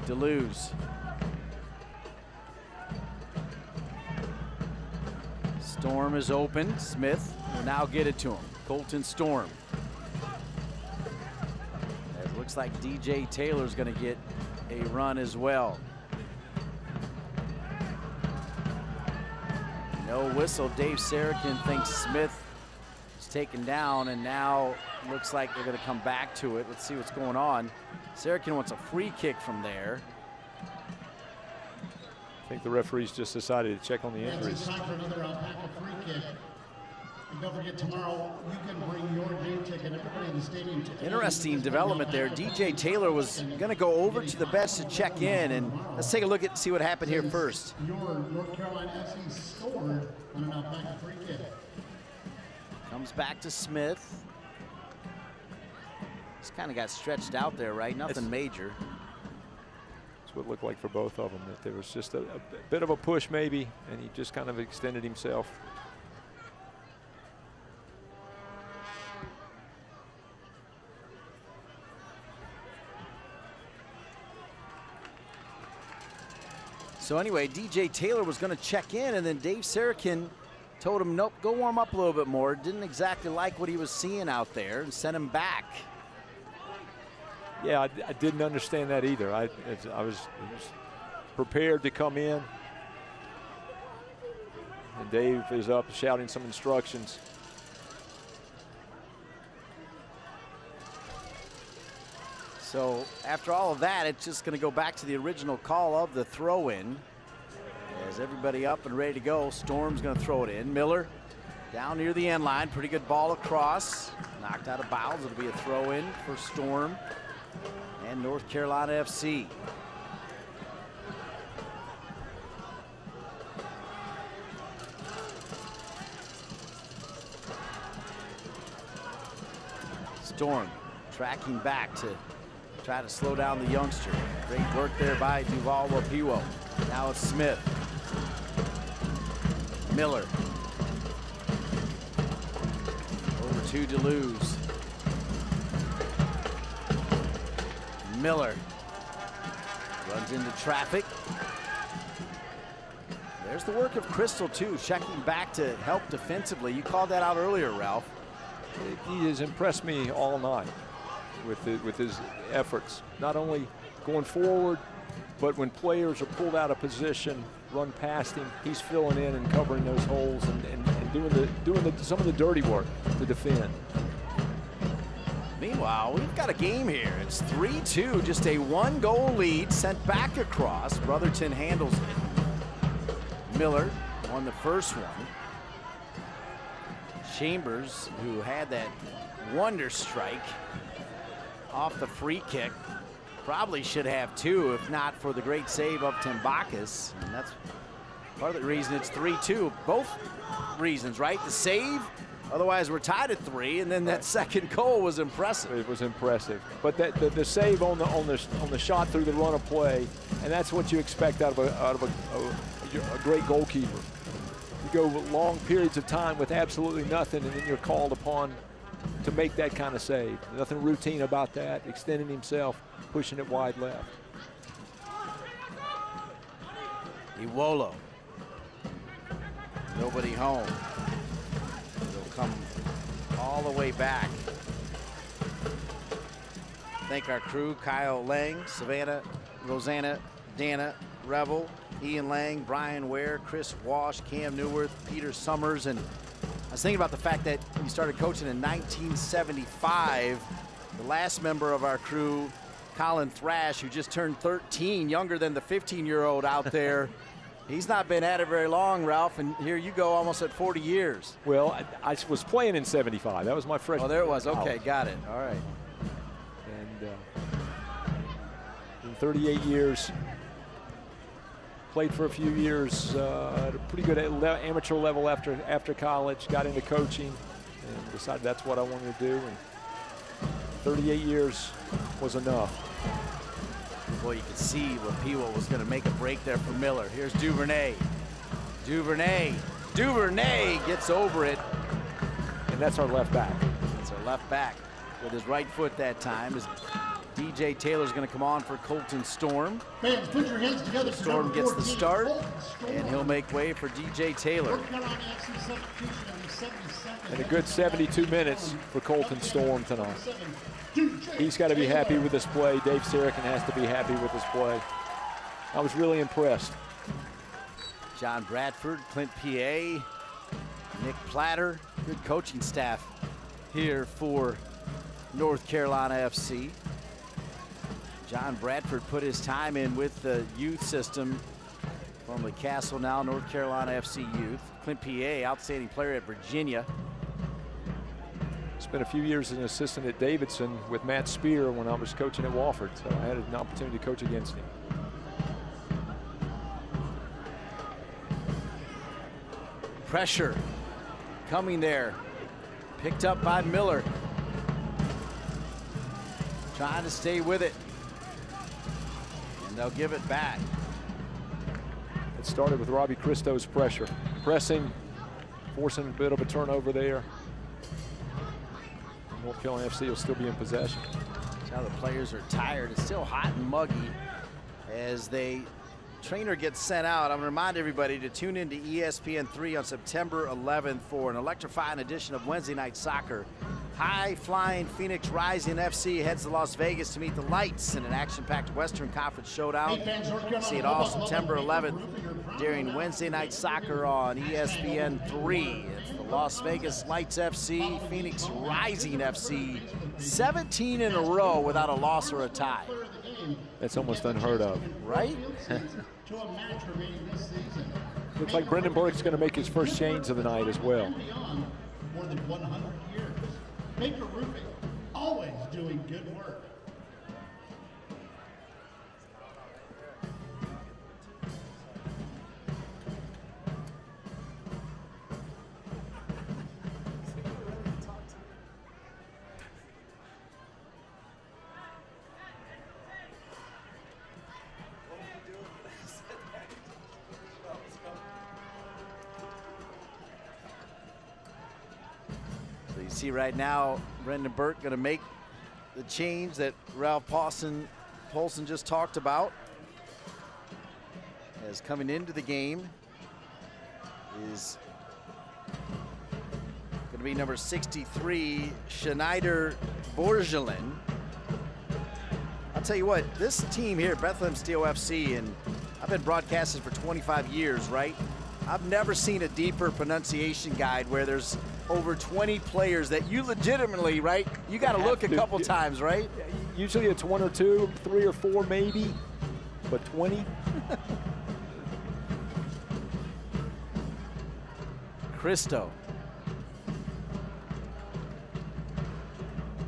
Toulouse. Storm is open. Smith will now get it to him. Colton Storm. It looks like DJ Taylor's going to get a run as well. No whistle. Dave Sarakin thinks Smith is taken down, and now looks like they're going to come back to it. Let's see what's going on. Sarakin wants a free kick from there. I think the referees just decided to check on the injuries. It's time for another Alpaca free kick. And don't forget, tomorrow you can bring your game ticket. Everybody in the stadium. Interesting development there. DJ Taylor was going to go over to the bench to check in, and let's take a look at see what happened here first. Your North Carolina FC scored on an Alpaca free kick. Comes back to Smith. Just kind of got stretched out there, right? Nothing major. That's what it looked like for both of them, that there was just a bit of a push maybe, and he just kind of extended himself. So anyway, DJ Taylor was going to check in, and then Dave Sarakin told him, nope, go warm up a little bit more. Didn't exactly like what he was seeing out there and sent him back. Yeah, I didn't understand that either. I was prepared to come in, and Dave is up shouting some instructions. So after all of that, it's just going to go back to the original call of the throw-in. As everybody up and ready to go, Storm's going to throw it in. Miller down near the end line. Pretty good ball across. Knocked out of bounds. It'll be a throw-in for Storm and North Carolina FC. Storm tracking back to try to slow down the youngster. Great work there by Duval Wapiwo. Now it's Smith. Miller. Over to Toulouse. Miller runs into traffic. There's the work of Crystal too, checking back to help defensively. You called that out earlier, Ralph. He has impressed me all night with his efforts, not only going forward, but when players are pulled out of position, run past him, he's filling in and covering those holes and doing some of the dirty work to defend. Meanwhile, we've got a game here. It's 3-2, just a one-goal lead sent back across. Brotherton handles it. Miller won the first one. Chambers, who had that wonder strike off the free kick, probably should have two, if not for the great save of Timbakis. And that's part of the reason it's 3-2. Both reasons, right? The save, otherwise we're tied at 3, and then that second goal was impressive. It was impressive, but the save on the shot through the run of play, and that's what you expect out of a great goalkeeper. You go long periods of time with absolutely nothing, and then you're called upon to make that kind of save. Nothing routine about that. Extending himself, pushing it wide left. Iwolo. Nobody home. They'll come all the way back. Thank our crew: Kyle Lang, Savannah, Rosanna, Dana, Revel, Ian Lang, Brian Ware, Chris Walsh, Cam Newworth, Peter Summers. And I was thinking about the fact that he started coaching in 1975. The last member of our crew, Colin Thrash, who just turned 13, younger than the 15-year-old out there. He's not been at it very long, Ralph, and here you go almost at 40 years. Well, I was playing in 75. That was my freshman. Oh, there it was. Okay, got it. All right. And in 38 years, played for a few years at a pretty good amateur level after college, got into coaching, and decided that's what I wanted to do. And 38 years was enough. Well, you could see Wapiwo was going to make a break there for Miller. Here's Duvernay. Duvernay gets over it. And that's our left back. That's our left back with his right foot that time. As DJ Taylor's going to come on for Colton Storm. Fans, put your hands together. Storm gets the start, and he'll make way for DJ Taylor. And a good 72 minutes for Colton Storm tonight. He's got to be happy with this play. Dave Sarachan has to be happy with this play. I was really impressed. John Bradford, Clint P.A., Nick Platter, good coaching staff here for North Carolina FC. John Bradford put his time in with the youth system from the Castle Now North Carolina FC youth. Clint P.A., outstanding player at Virginia. Spent a few years as an assistant at Davidson with Matt Spear when I was coaching at Wofford, so I had an opportunity to coach against him. Pressure coming there. Picked up by Miller. Trying to stay with it. And they'll give it back. It started with Robbie Christo's pressure. Pressing, forcing a bit of a turnover there. North Carolina FC will still be in possession. Now the players are tired. It's still hot and muggy as trainer gets sent out. I'm going to remind everybody to tune into ESPN3 on September 11th for an electrifying edition of Wednesday Night Soccer. High-flying Phoenix Rising FC heads to Las Vegas to meet the Lights in an action-packed Western Conference showdown. See it all September 11th during Wednesday Night Soccer on ESPN3. It's the Las Vegas Lights FC, Phoenix Rising FC, 17 in a row without a loss or a tie. That's almost unheard of. Right? Looks like Brendan Burke's going to make his first change of the night as well. More than 100 years. Baker Roofing, always doing good work. You see right now, Brendan Burke going to make the change that Ralph Paulson just talked about. As coming into the game is going to be number 63, Schneider Borgelin. I'll tell you what, this team here, Bethlehem Steel FC, and I've been broadcasting for 25 years, right? I've never seen a deeper pronunciation guide where there's over 20 players that you legitimately, right? You got to look a couple times, right? Usually it's 1 or 2, 3 or 4 maybe, but 20? Christo.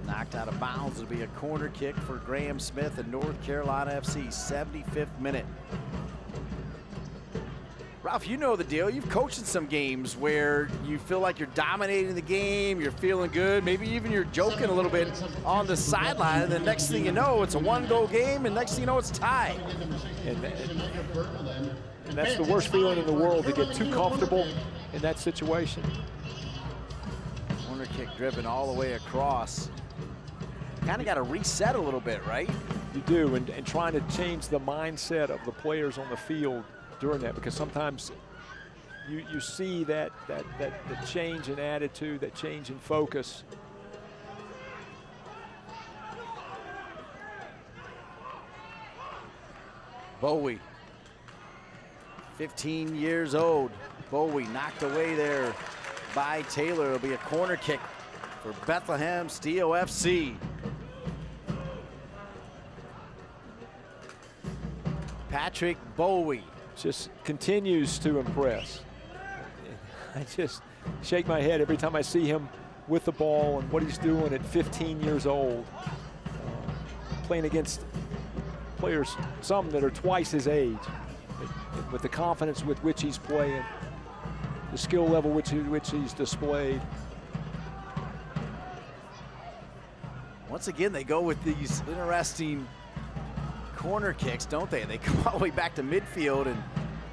Knocked out of bounds. It'll be a corner kick for Graham Smith and North Carolina FC, 75th minute. Ralph, you know the deal. You've coached in some games where you feel like you're dominating the game, you're feeling good, maybe even you're joking a little bit on the sideline, and the next thing you know, it's a 1-goal game, and next thing you know, it's tied. And that's the worst feeling in the world, to get too comfortable in that situation. Corner kick driven all the way across. Kind of got to reset a little bit, right? You do, and trying to change the mindset of the players on the field during that, because sometimes you see that the change in attitude, that change in focus. Bowie, 15 years old. Bowie knocked away there by Taylor. It'll be a corner kick for Bethlehem Steel FC. Patrick Bowie just continues to impress. I just shake my head every time I see him with the ball and what he's doing at 15 years old, playing against players, some that are twice his age, with the confidence with which he's playing, the skill level which he's displayed. Once again, they go with these interesting corner kicks, don't they? They come all the way back to midfield, and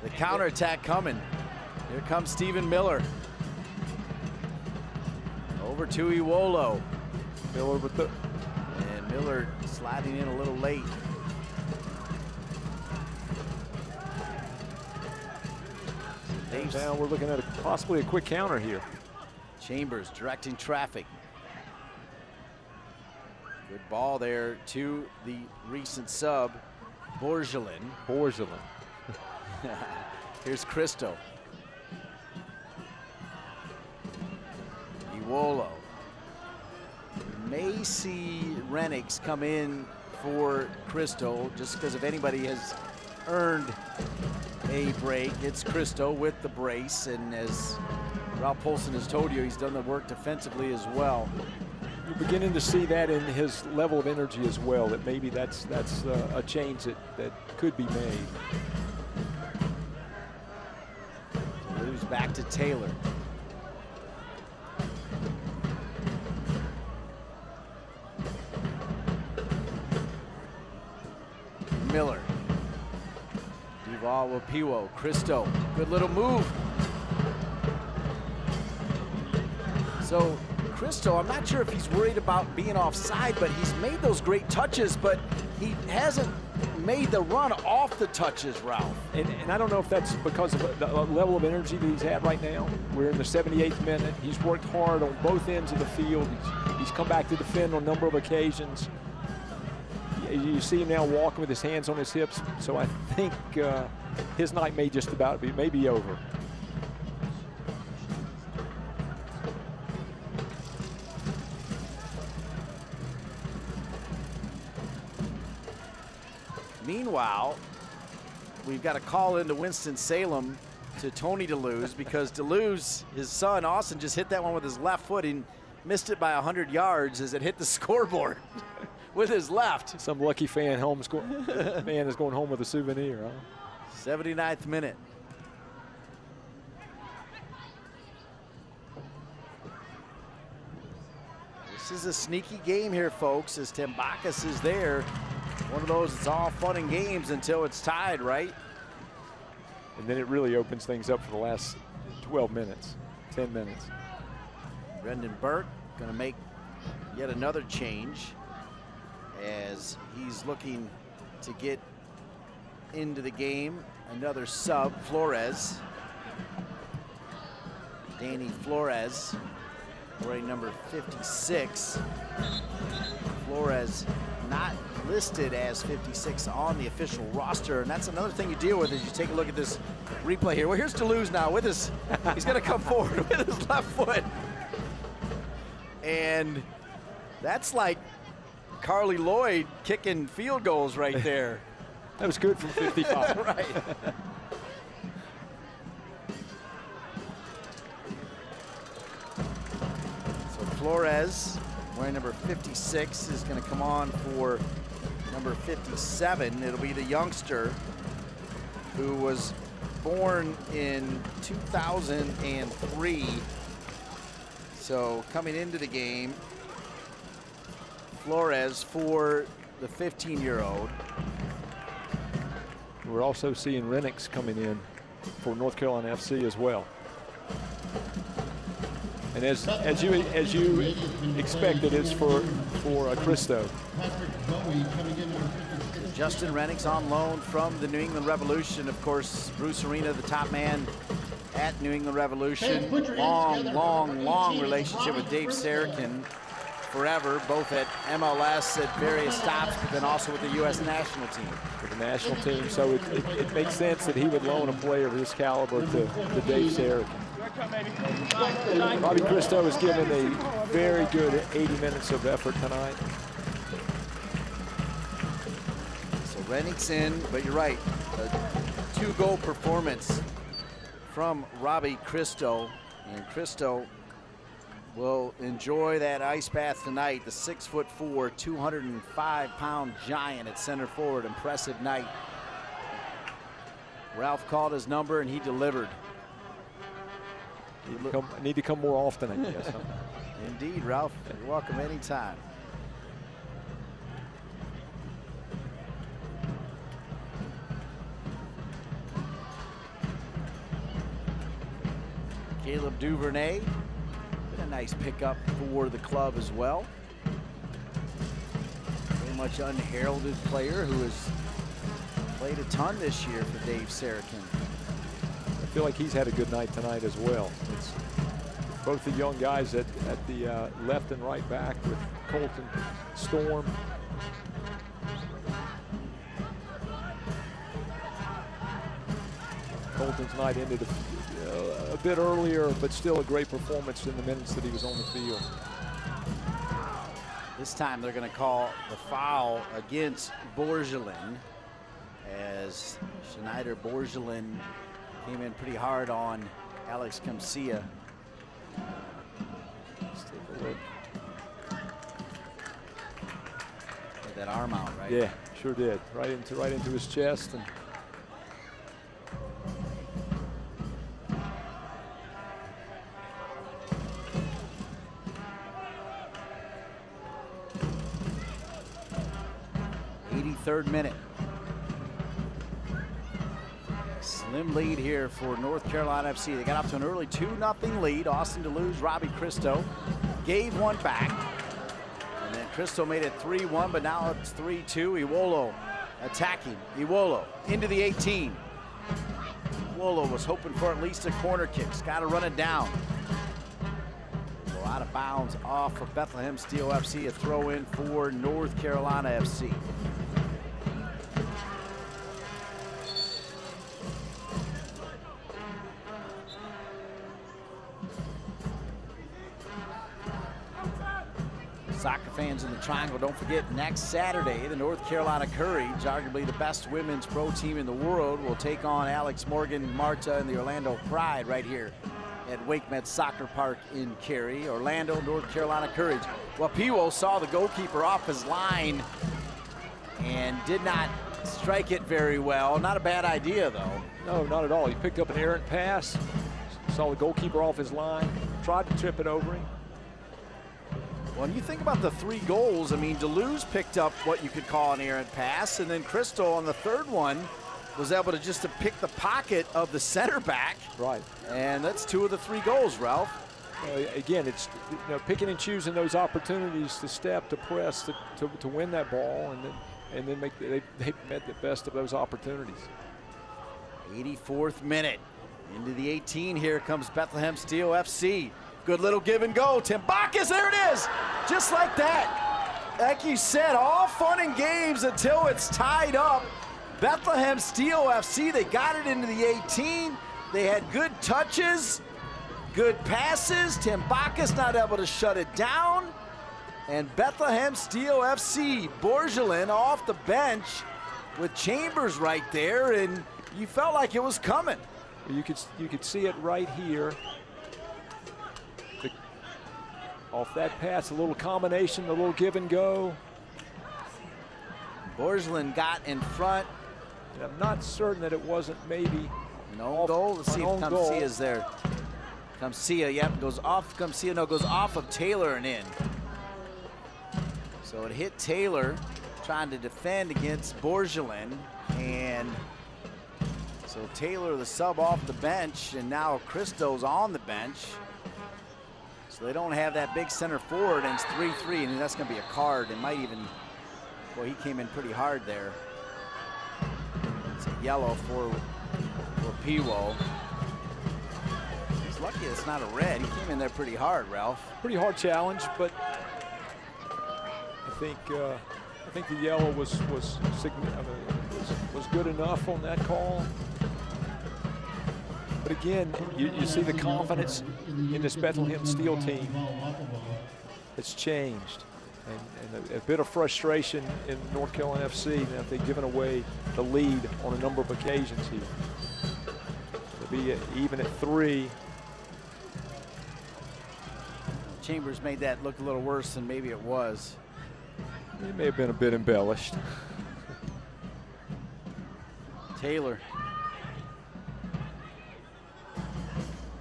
the counterattack coming. Here comes Stephen Miller. Over to Iwolo. Miller with the And Miller sliding in a little late. Now we're looking at possibly a quick counter here. Chambers directing traffic. Good ball there to the recent sub, Borgelin. Here's Cristo. Iwolo. May see Renix come in for Cristo, just because if anybody has earned a break, it's Cristo with the brace, and as Ralph Polson has told you, he's done the work defensively as well. You're beginning to see that in his level of energy as well, that maybe that's a change that could be made. Moves back to Taylor. Miller. Duval with Piwo. Cristo. Good little move. So Cristo, I'm not sure if he's worried about being offside, but he's made those great touches, but he hasn't made the run off the touches, Ralph. And I don't know if that's because of the level of energy that he's had right now. We're in the 78th minute. He's worked hard on both ends of the field. He's come back to defend on a number of occasions. You see him now walking with his hands on his hips, so I think his night may just about be over. Meanwhile, we've got a call into Winston-Salem to Tony Toulouse, because Toulouse, his son Austin, just hit that one with his left foot and missed it by 100 yards as it hit the scoreboard with his left. Some lucky fan is going home with a souvenir, huh? 79th minute. This is a sneaky game here, folks, as Tambakis is there. One of those, it's all fun and games until it's tied, right? And then it really opens things up for the last 12 minutes, 10 minutes. Brendan Burke gonna make yet another change as he's looking to get into the game. Another sub, Flores. Danny Flores, wearing number 56. Flores not listed as 56 on the official roster, and that's another thing you deal with as you take a look at this replay here. Well, here's Toulouse now with his, he's gonna come forward with his left foot. And that's like Carly Lloyd kicking field goals right there. That was good from 55. Right. So Flores, wearing number 56, is going to come on for number 57. It'll be the youngster who was born in 2003. So coming into the game, Flores for the 15-year-old. We're also seeing Renix coming in for North Carolina FC as well. And as you expected, it's for Cristo. Justin Renix on loan from the New England Revolution. Of course, Bruce Arena, the top man at New England Revolution. Long relationship with Dave Sarakin. Forever, both at MLS at various stops, but then also with the U.S. national team. With the national team, so it makes sense that he would loan a player of this caliber to Dave Sarakin. Bobby Cristo has given a very good 80 minutes of effort tonight. So Renix in, but you're right, a 2-goal performance from Robbie Cristo, and Cristo will enjoy that ice bath tonight. The 6'4", 205-pound giant at center forward. Impressive night. Ralph called his number and he delivered. Need to come more often, I guess. Huh? Indeed, Ralph. You're welcome anytime. Caleb Duvernay. Been a nice pickup for the club as well. much unheralded player who has played a ton this year for Dave Sarakin. I feel like he's had a good night tonight as well. It's both the young guys at the left and right back with Colton, Storm. Colton's night ended a bit earlier, but still a great performance in the minutes that he was on the field. This time they're going to call the foul against Borgelin, as Schneider Borgelin came in pretty hard on Alex Kamsia. Let's take a look. Had that arm out, right? Yeah, sure did. Right into his chest. And third minute. Slim lead here for North Carolina FC. They got off to an early 2-0 lead. Austin Toulouse, Robbie Christo gave one back. And then Christo made it 3-1, but now it's 3-2. Iwolo attacking. Iwolo into the 18. Iwolo was hoping for at least a corner kick. Got to run it down. Go out of bounds off for Bethlehem Steel FC. A throw in for North Carolina FC. Soccer fans in the Triangle, don't forget, next Saturday, the North Carolina Courage, arguably the best women's pro team in the world, will take on Alex Morgan, Marta, and the Orlando Pride right here at WakeMed Soccer Park in Cary. Orlando, North Carolina Courage. Well, Piwo saw the goalkeeper off his line and did not strike it very well. Not a bad idea, though. no, not at all. He picked up an errant pass, saw the goalkeeper off his line, tried to trip it over him. When you think about the 3 goals, I mean, Toulouse picked up what you could call an errant pass, and then Crystal on the third one was able to just pick the pocket of the center back. Right. And that's 2 of the 3 goals, Ralph. Again, it's picking and choosing those opportunities to step, to press, to win that ball, and then they met the best of those opportunities. 84th minute. Into the 18 here comes Bethlehem Steel FC. Good little give and go. Tim Bacchus, there it is. Just like that. Like you said, all fun and games until it's tied up. Bethlehem Steel FC, they got it into the 18. They had good touches, good passes. Tim Bacchus not able to shut it down. And Bethlehem Steel FC, Borgelin off the bench with Chambers right there, and you felt like it was coming. You could see it right here. Off that pass, a little combination, a little give and go. Borgelin got in front. And I'm not certain that it wasn't maybe an own goal. Let's see if Kamsia's there. Kamsia, yep, goes off. Kamsia, no, goes off of Taylor and in. So it hit Taylor trying to defend against Borgelin. And so Taylor, the sub, off the bench, and now Christo's on the bench. So they don't have that big center forward, and it's 3-3, and that's going to be a card. It might even, boy, he came in pretty hard there. It's a yellow for Piwo. He's lucky it's not a red. He came in there pretty hard, Ralph. Pretty hard challenge, but I think the yellow was good enough on that call. But again, you see the confidence in this Bethlehem Steel team. It's changed. And a bit of frustration in North Carolina FC that they've given away the lead on a number of occasions here. To be even at 3. Chambers made that look a little worse than maybe it was. It may have been a bit embellished. Taylor.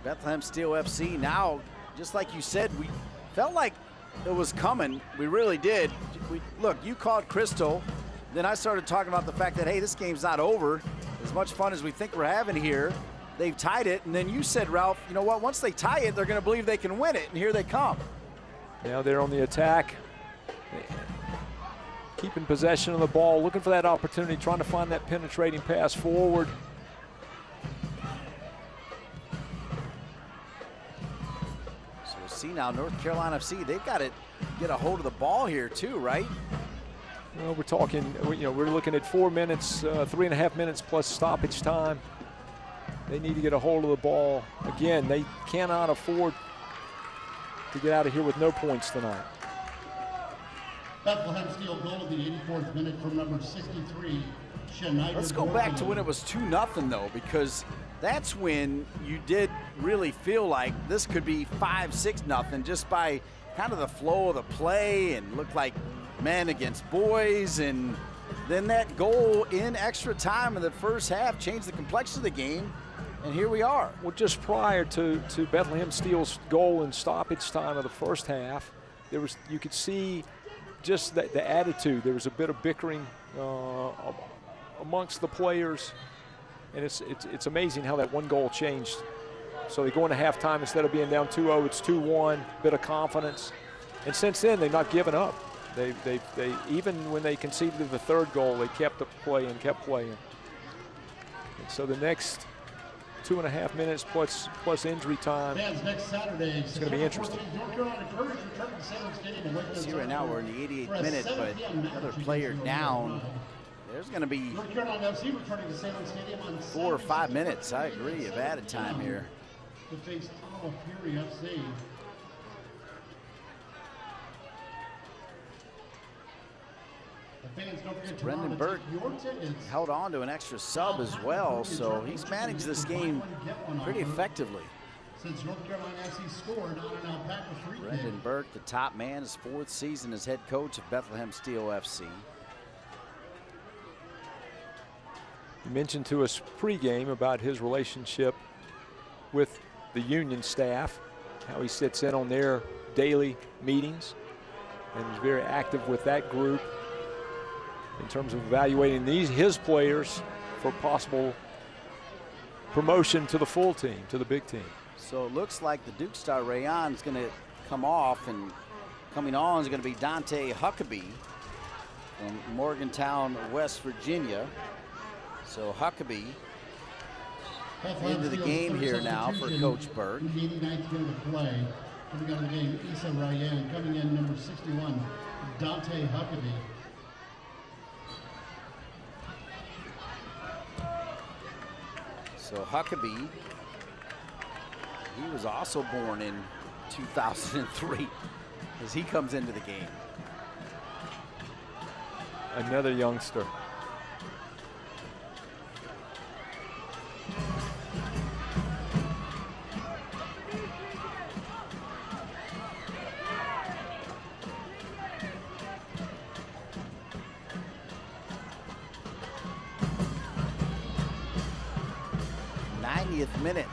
Bethlehem Steel FC now, just like you said, we felt like it was coming. We really did. Look, you called Crystal. Then I started talking about the fact that, hey, this game's not over. As much fun as we think we're having here, they've tied it. And then you said, Ralph, you know what? Once they tie it, they're going to believe they can win it. And here they come. Now they're on the attack. keeping possession of the ball, looking for that opportunity, trying to find that penetrating pass forward. So we'll see now, North Carolina FC, they've got to get a hold of the ball here too, right? Well, we're talking, we're looking at 4 minutes, 3.5 minutes plus stoppage time. They need to get a hold of the ball. Again, they cannot afford to get out of here with no points tonight. Bethlehem Steel goal in the 84th minute from number 63, Schneider. Let's go back to when it was 2-0 though, because that's when you did really feel like this could be 5-6-0 just by kind of the flow of the play and looked like men against boys, and then that goal in extra time in the first half changed the complexion of the game, and here we are. Well, just prior to Bethlehem Steel's goal in stoppage time of the first half, you could see just the attitude. There was a bit of bickering amongst the players, and it's amazing how that one goal changed. So they go into halftime, instead of being down 2-0, it's 2-1, bit of confidence. And since then, they've not given up. They even when they conceded the third goal, they kept playing. And so the next 2.5 minutes plus injury time, Fans next Saturday, it's going to be interesting. See, right now we're in the 88th minute, but another player down. There's going to be 4 or 5 minutes, I agree, of added time here. To face Fury FC. Brendan Burke held on to an extra sub as well, so he's managed this game pretty effectively. Since North Carolina FC scored on an alpaca free kick. Brendan Burke, the top man, his 4th season as head coach of Bethlehem Steel FC. He mentioned to us pregame about his relationship with the union staff, how he sits in on their daily meetings, and is very active with that group in terms of evaluating his players for possible promotion to the full team, to the big team. So it looks like the Duke star Rayon is going to come off, and coming on is going to be Dante Huckabee from Morgantown, West Virginia. So Huckabee into the game here now for Coach Burke. In the 89th minute of play, coming out of the game, Issa Rayan. Coming in, number 61, Dante Huckabee. So Huckabee, he was also born in 2003 as he comes into the game. Another youngster. Minute.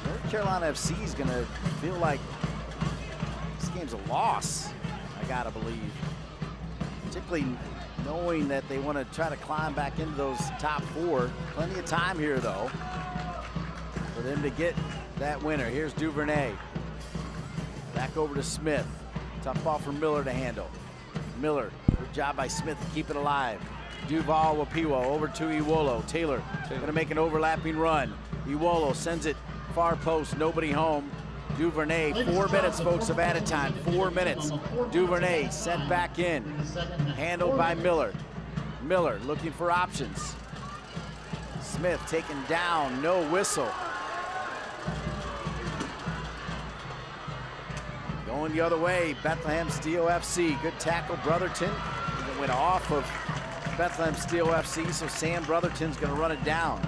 North Carolina FC is going to feel like this game's a loss, I gotta believe. Particularly knowing that they want to try to climb back into those top 4. Plenty of time here, though, for them to get that winner. Here's Duvernay. Back over to Smith. Tough ball for Miller to handle. Miller, good job by Smith to keep it alive. Duval Wapiwo over to Iwolo. Taylor gonna make an overlapping run. Iwolo sends it far post, nobody home. Duvernay, 4 minutes, folks, of added time, 4 minutes. Duvernay set back in, handled by Miller. Miller looking for options. Smith taken down, no whistle. Going the other way, Bethlehem Steel FC. Good tackle, Brotherton. It went off of Bethlehem Steel FC, so Sam Brotherton's going to run it down.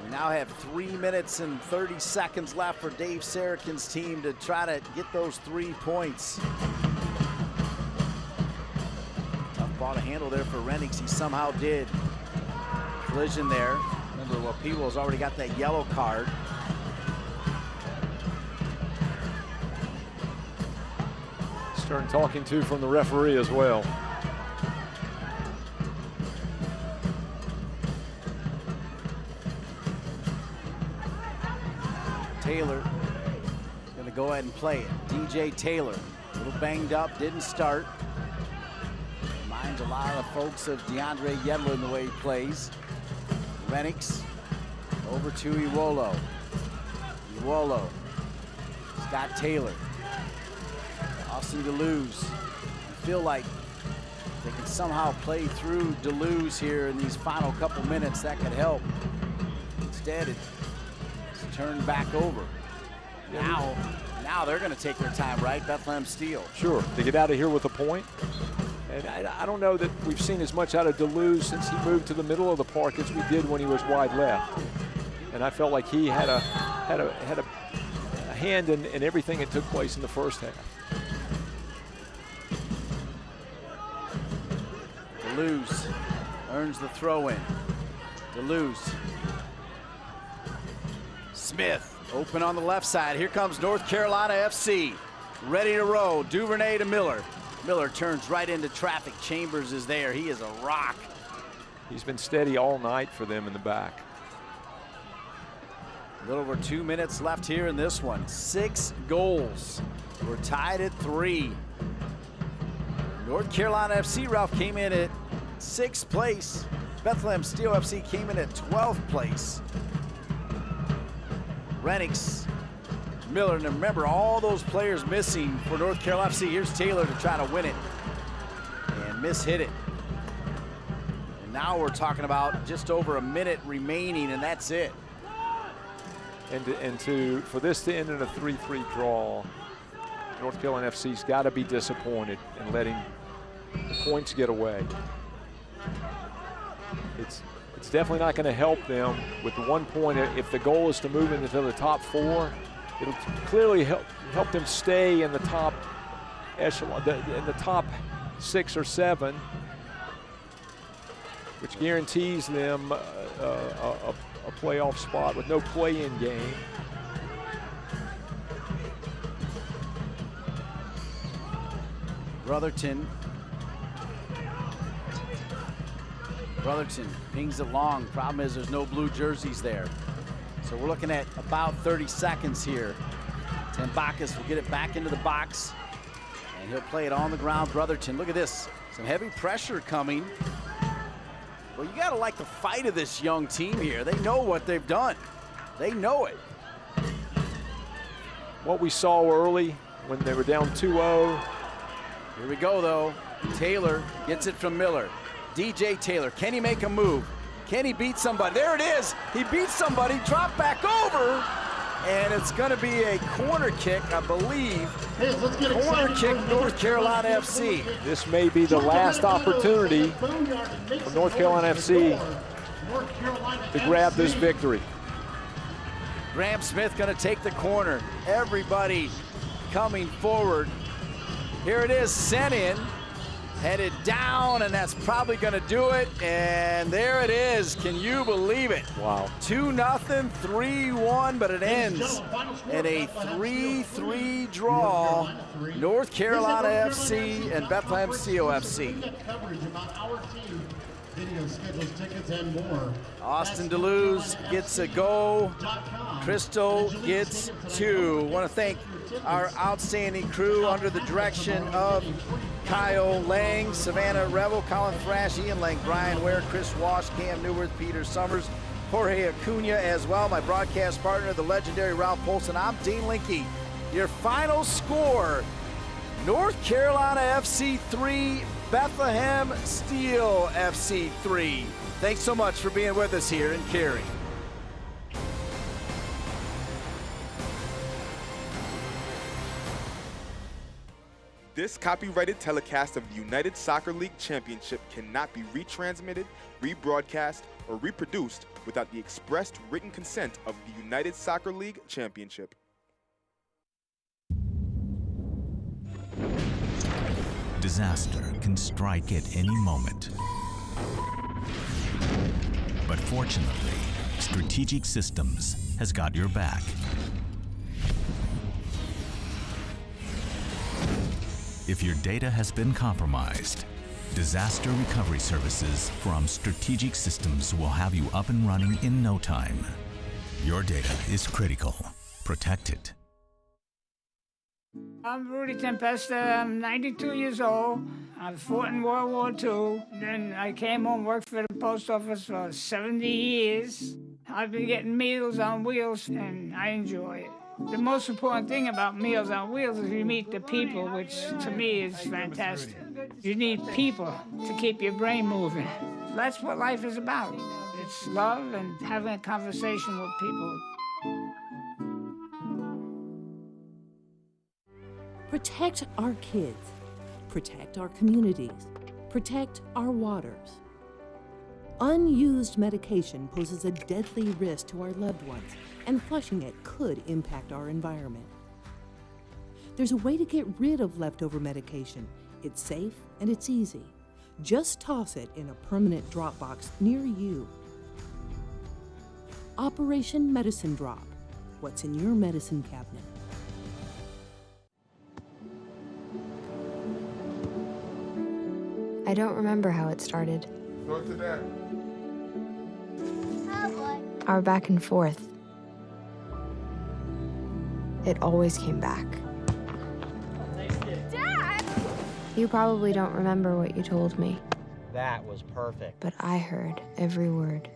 We now have 3 minutes and 30 seconds left for Dave Sarakin's team to try to get those 3 points. Tough ball to handle there for Renix. He somehow did. Collision there. Remember, Wapiwo's already got that yellow card. Stern talking to from the referee as well. Taylor going to go ahead and play it. DJ Taylor, a little banged up, didn't start. Reminds a lot of folks of DeAndre Yedlin in the way he plays. Renix over to Iwolo. Iwolo. Scott Taylor. Austin Toulouse. I feel like they can somehow play through Toulouse here in these final couple minutes. That could help. Instead, it's turned back over. Now they're going to take their time, right? Bethlehem Steel. Sure, to get out of here with a point. And I don't know that we've seen as much out of Toulouse since he moved to the middle of the park as we did when he was wide left. And I felt like he had a hand in everything that took place in the first half. Toulouse earns the throw-in. Toulouse. Smith open on the left side. Here comes North Carolina FC. Ready to roll. Duvernay to Miller. Miller turns right into traffic. Chambers is there. He is a rock. He's been steady all night for them in the back. A little over 2 minutes left here in this one. 6 goals. We're tied at 3. North Carolina FC, Ralph, came in at 6th place. Bethlehem Steel FC came in at 12th place. Renix, Miller, and remember all those players missing for North Carolina FC. Here's Taylor to try to win it and hit it. And now we're talking about just over a minute remaining, and that's it. And for this to end in a 3-3 draw, North Carolina FC's got to be disappointed in letting the points get away. It's definitely not going to help them with the 1 point. If the goal is to move into the top 4, it'll clearly help them stay in the top echelon, in the top 6 or 7, which guarantees them a playoff spot with no play-in game. Brotherton pings it long. Problem is there's no blue jerseys there. So we're looking at about 30 seconds here. Tambakis will get it back into the box, and he'll play it on the ground. Brotherton, look at this. Some heavy pressure coming. Well, you gotta like the fight of this young team here. They know what they've done. They know it. What we saw early when they were down 2-0. Here we go, though. Taylor gets it from Miller. DJ Taylor, can he make a move? Can he beat somebody? There it is. He beats somebody, drop back over, and it's going to be a corner kick, I believe. Hey, let's get corner kick, North Carolina FC. This may be the last opportunity for North Carolina FC to grab this victory. Graham Smith going to take the corner. Everybody coming forward. Here it is, sent in. Headed down, and that's probably going to do it. And there it is. Can you believe it? Wow. 2-0, 3-1, but it ends in a 3-3 draw. North Carolina FC and Bethlehem Steel FC. Austin Toulouse gets a go. Crystal gets 2. Want to thank our outstanding crew under the direction of Kyle Lang, Savannah Revel, Colin Thrash, Ian Lang, Brian Ware, Chris Walsh, Cam Newworth, Peter Summers, Jorge Acuna as well. My broadcast partner, the legendary Ralph Polson. I'm Dean Linke. Your final score, North Carolina FC 3, Bethlehem Steel FC 3. Thanks so much for being with us here in Cary. This copyrighted telecast of the United Soccer League Championship cannot be retransmitted, rebroadcast, or reproduced without the expressed written consent of the United Soccer League Championship. Disaster can strike at any moment. But fortunately, Strategic Systems has got your back. If your data has been compromised, disaster recovery services from Strategic Systems will have you up and running in no time. Your data is critical. protect it. I'm Rudy Tempesta. I'm 92 years old. I fought in World War II. Then I came home, worked for the post office for 70 years. I've been getting Meals on Wheels, and I enjoy it. The most important thing about Meals on Wheels is you meet the people, which to me is fantastic. You need people to keep your brain moving. That's what life is about. It's love and having a conversation with people. Protect our kids. Protect our communities. Protect our waters. Unused medication poses a deadly risk to our loved ones, and flushing it could impact our environment. There's a way to get rid of leftover medication. It's safe and it's easy. Just toss it in a permanent drop box near you. Operation Medicine Drop. What's in your medicine cabinet? I don't remember how it started. Go to that. Our back and forth. It always came back. Dad! You probably don't remember what you told me, That was perfect. but I heard every word.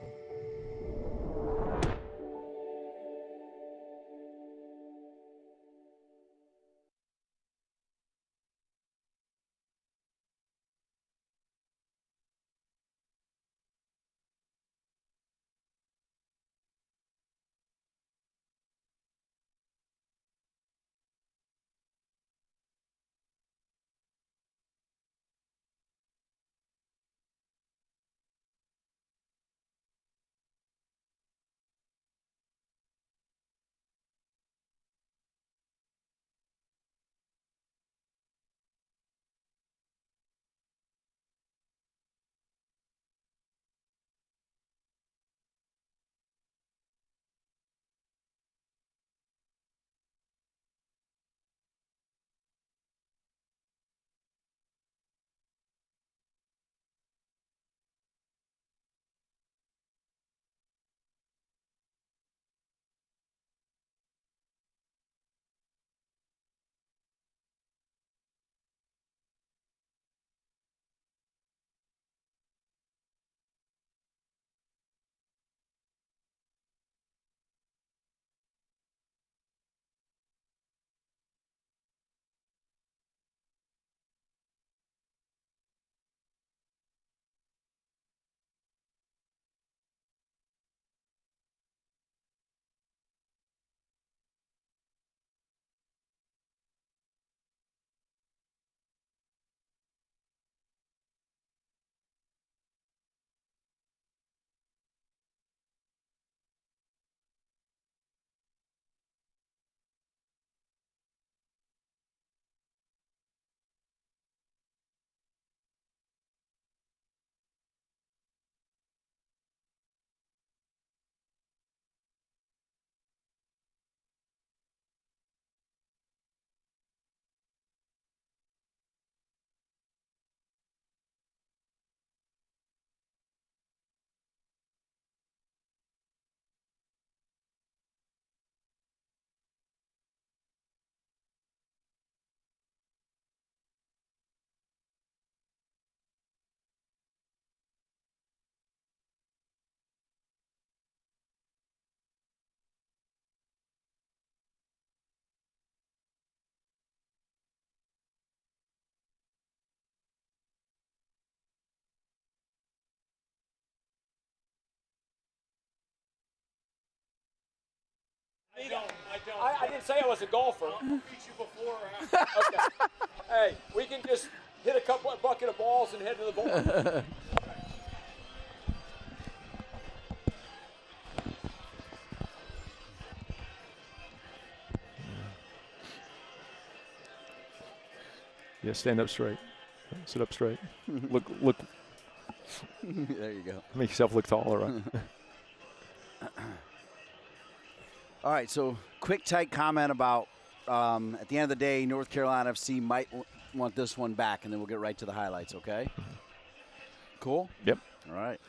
I didn't say I was a golfer. I'll beat you before or after. Okay. Hey, we can just hit a bucket of balls and head to the ball. Yeah, stand up straight. Sit up straight. Look. There you go. Make yourself look taller, right? All right, so quick, tight comment about at the end of the day, North Carolina FC might want this one back, and then we'll get right to the highlights, okay? Cool? Yep. All right.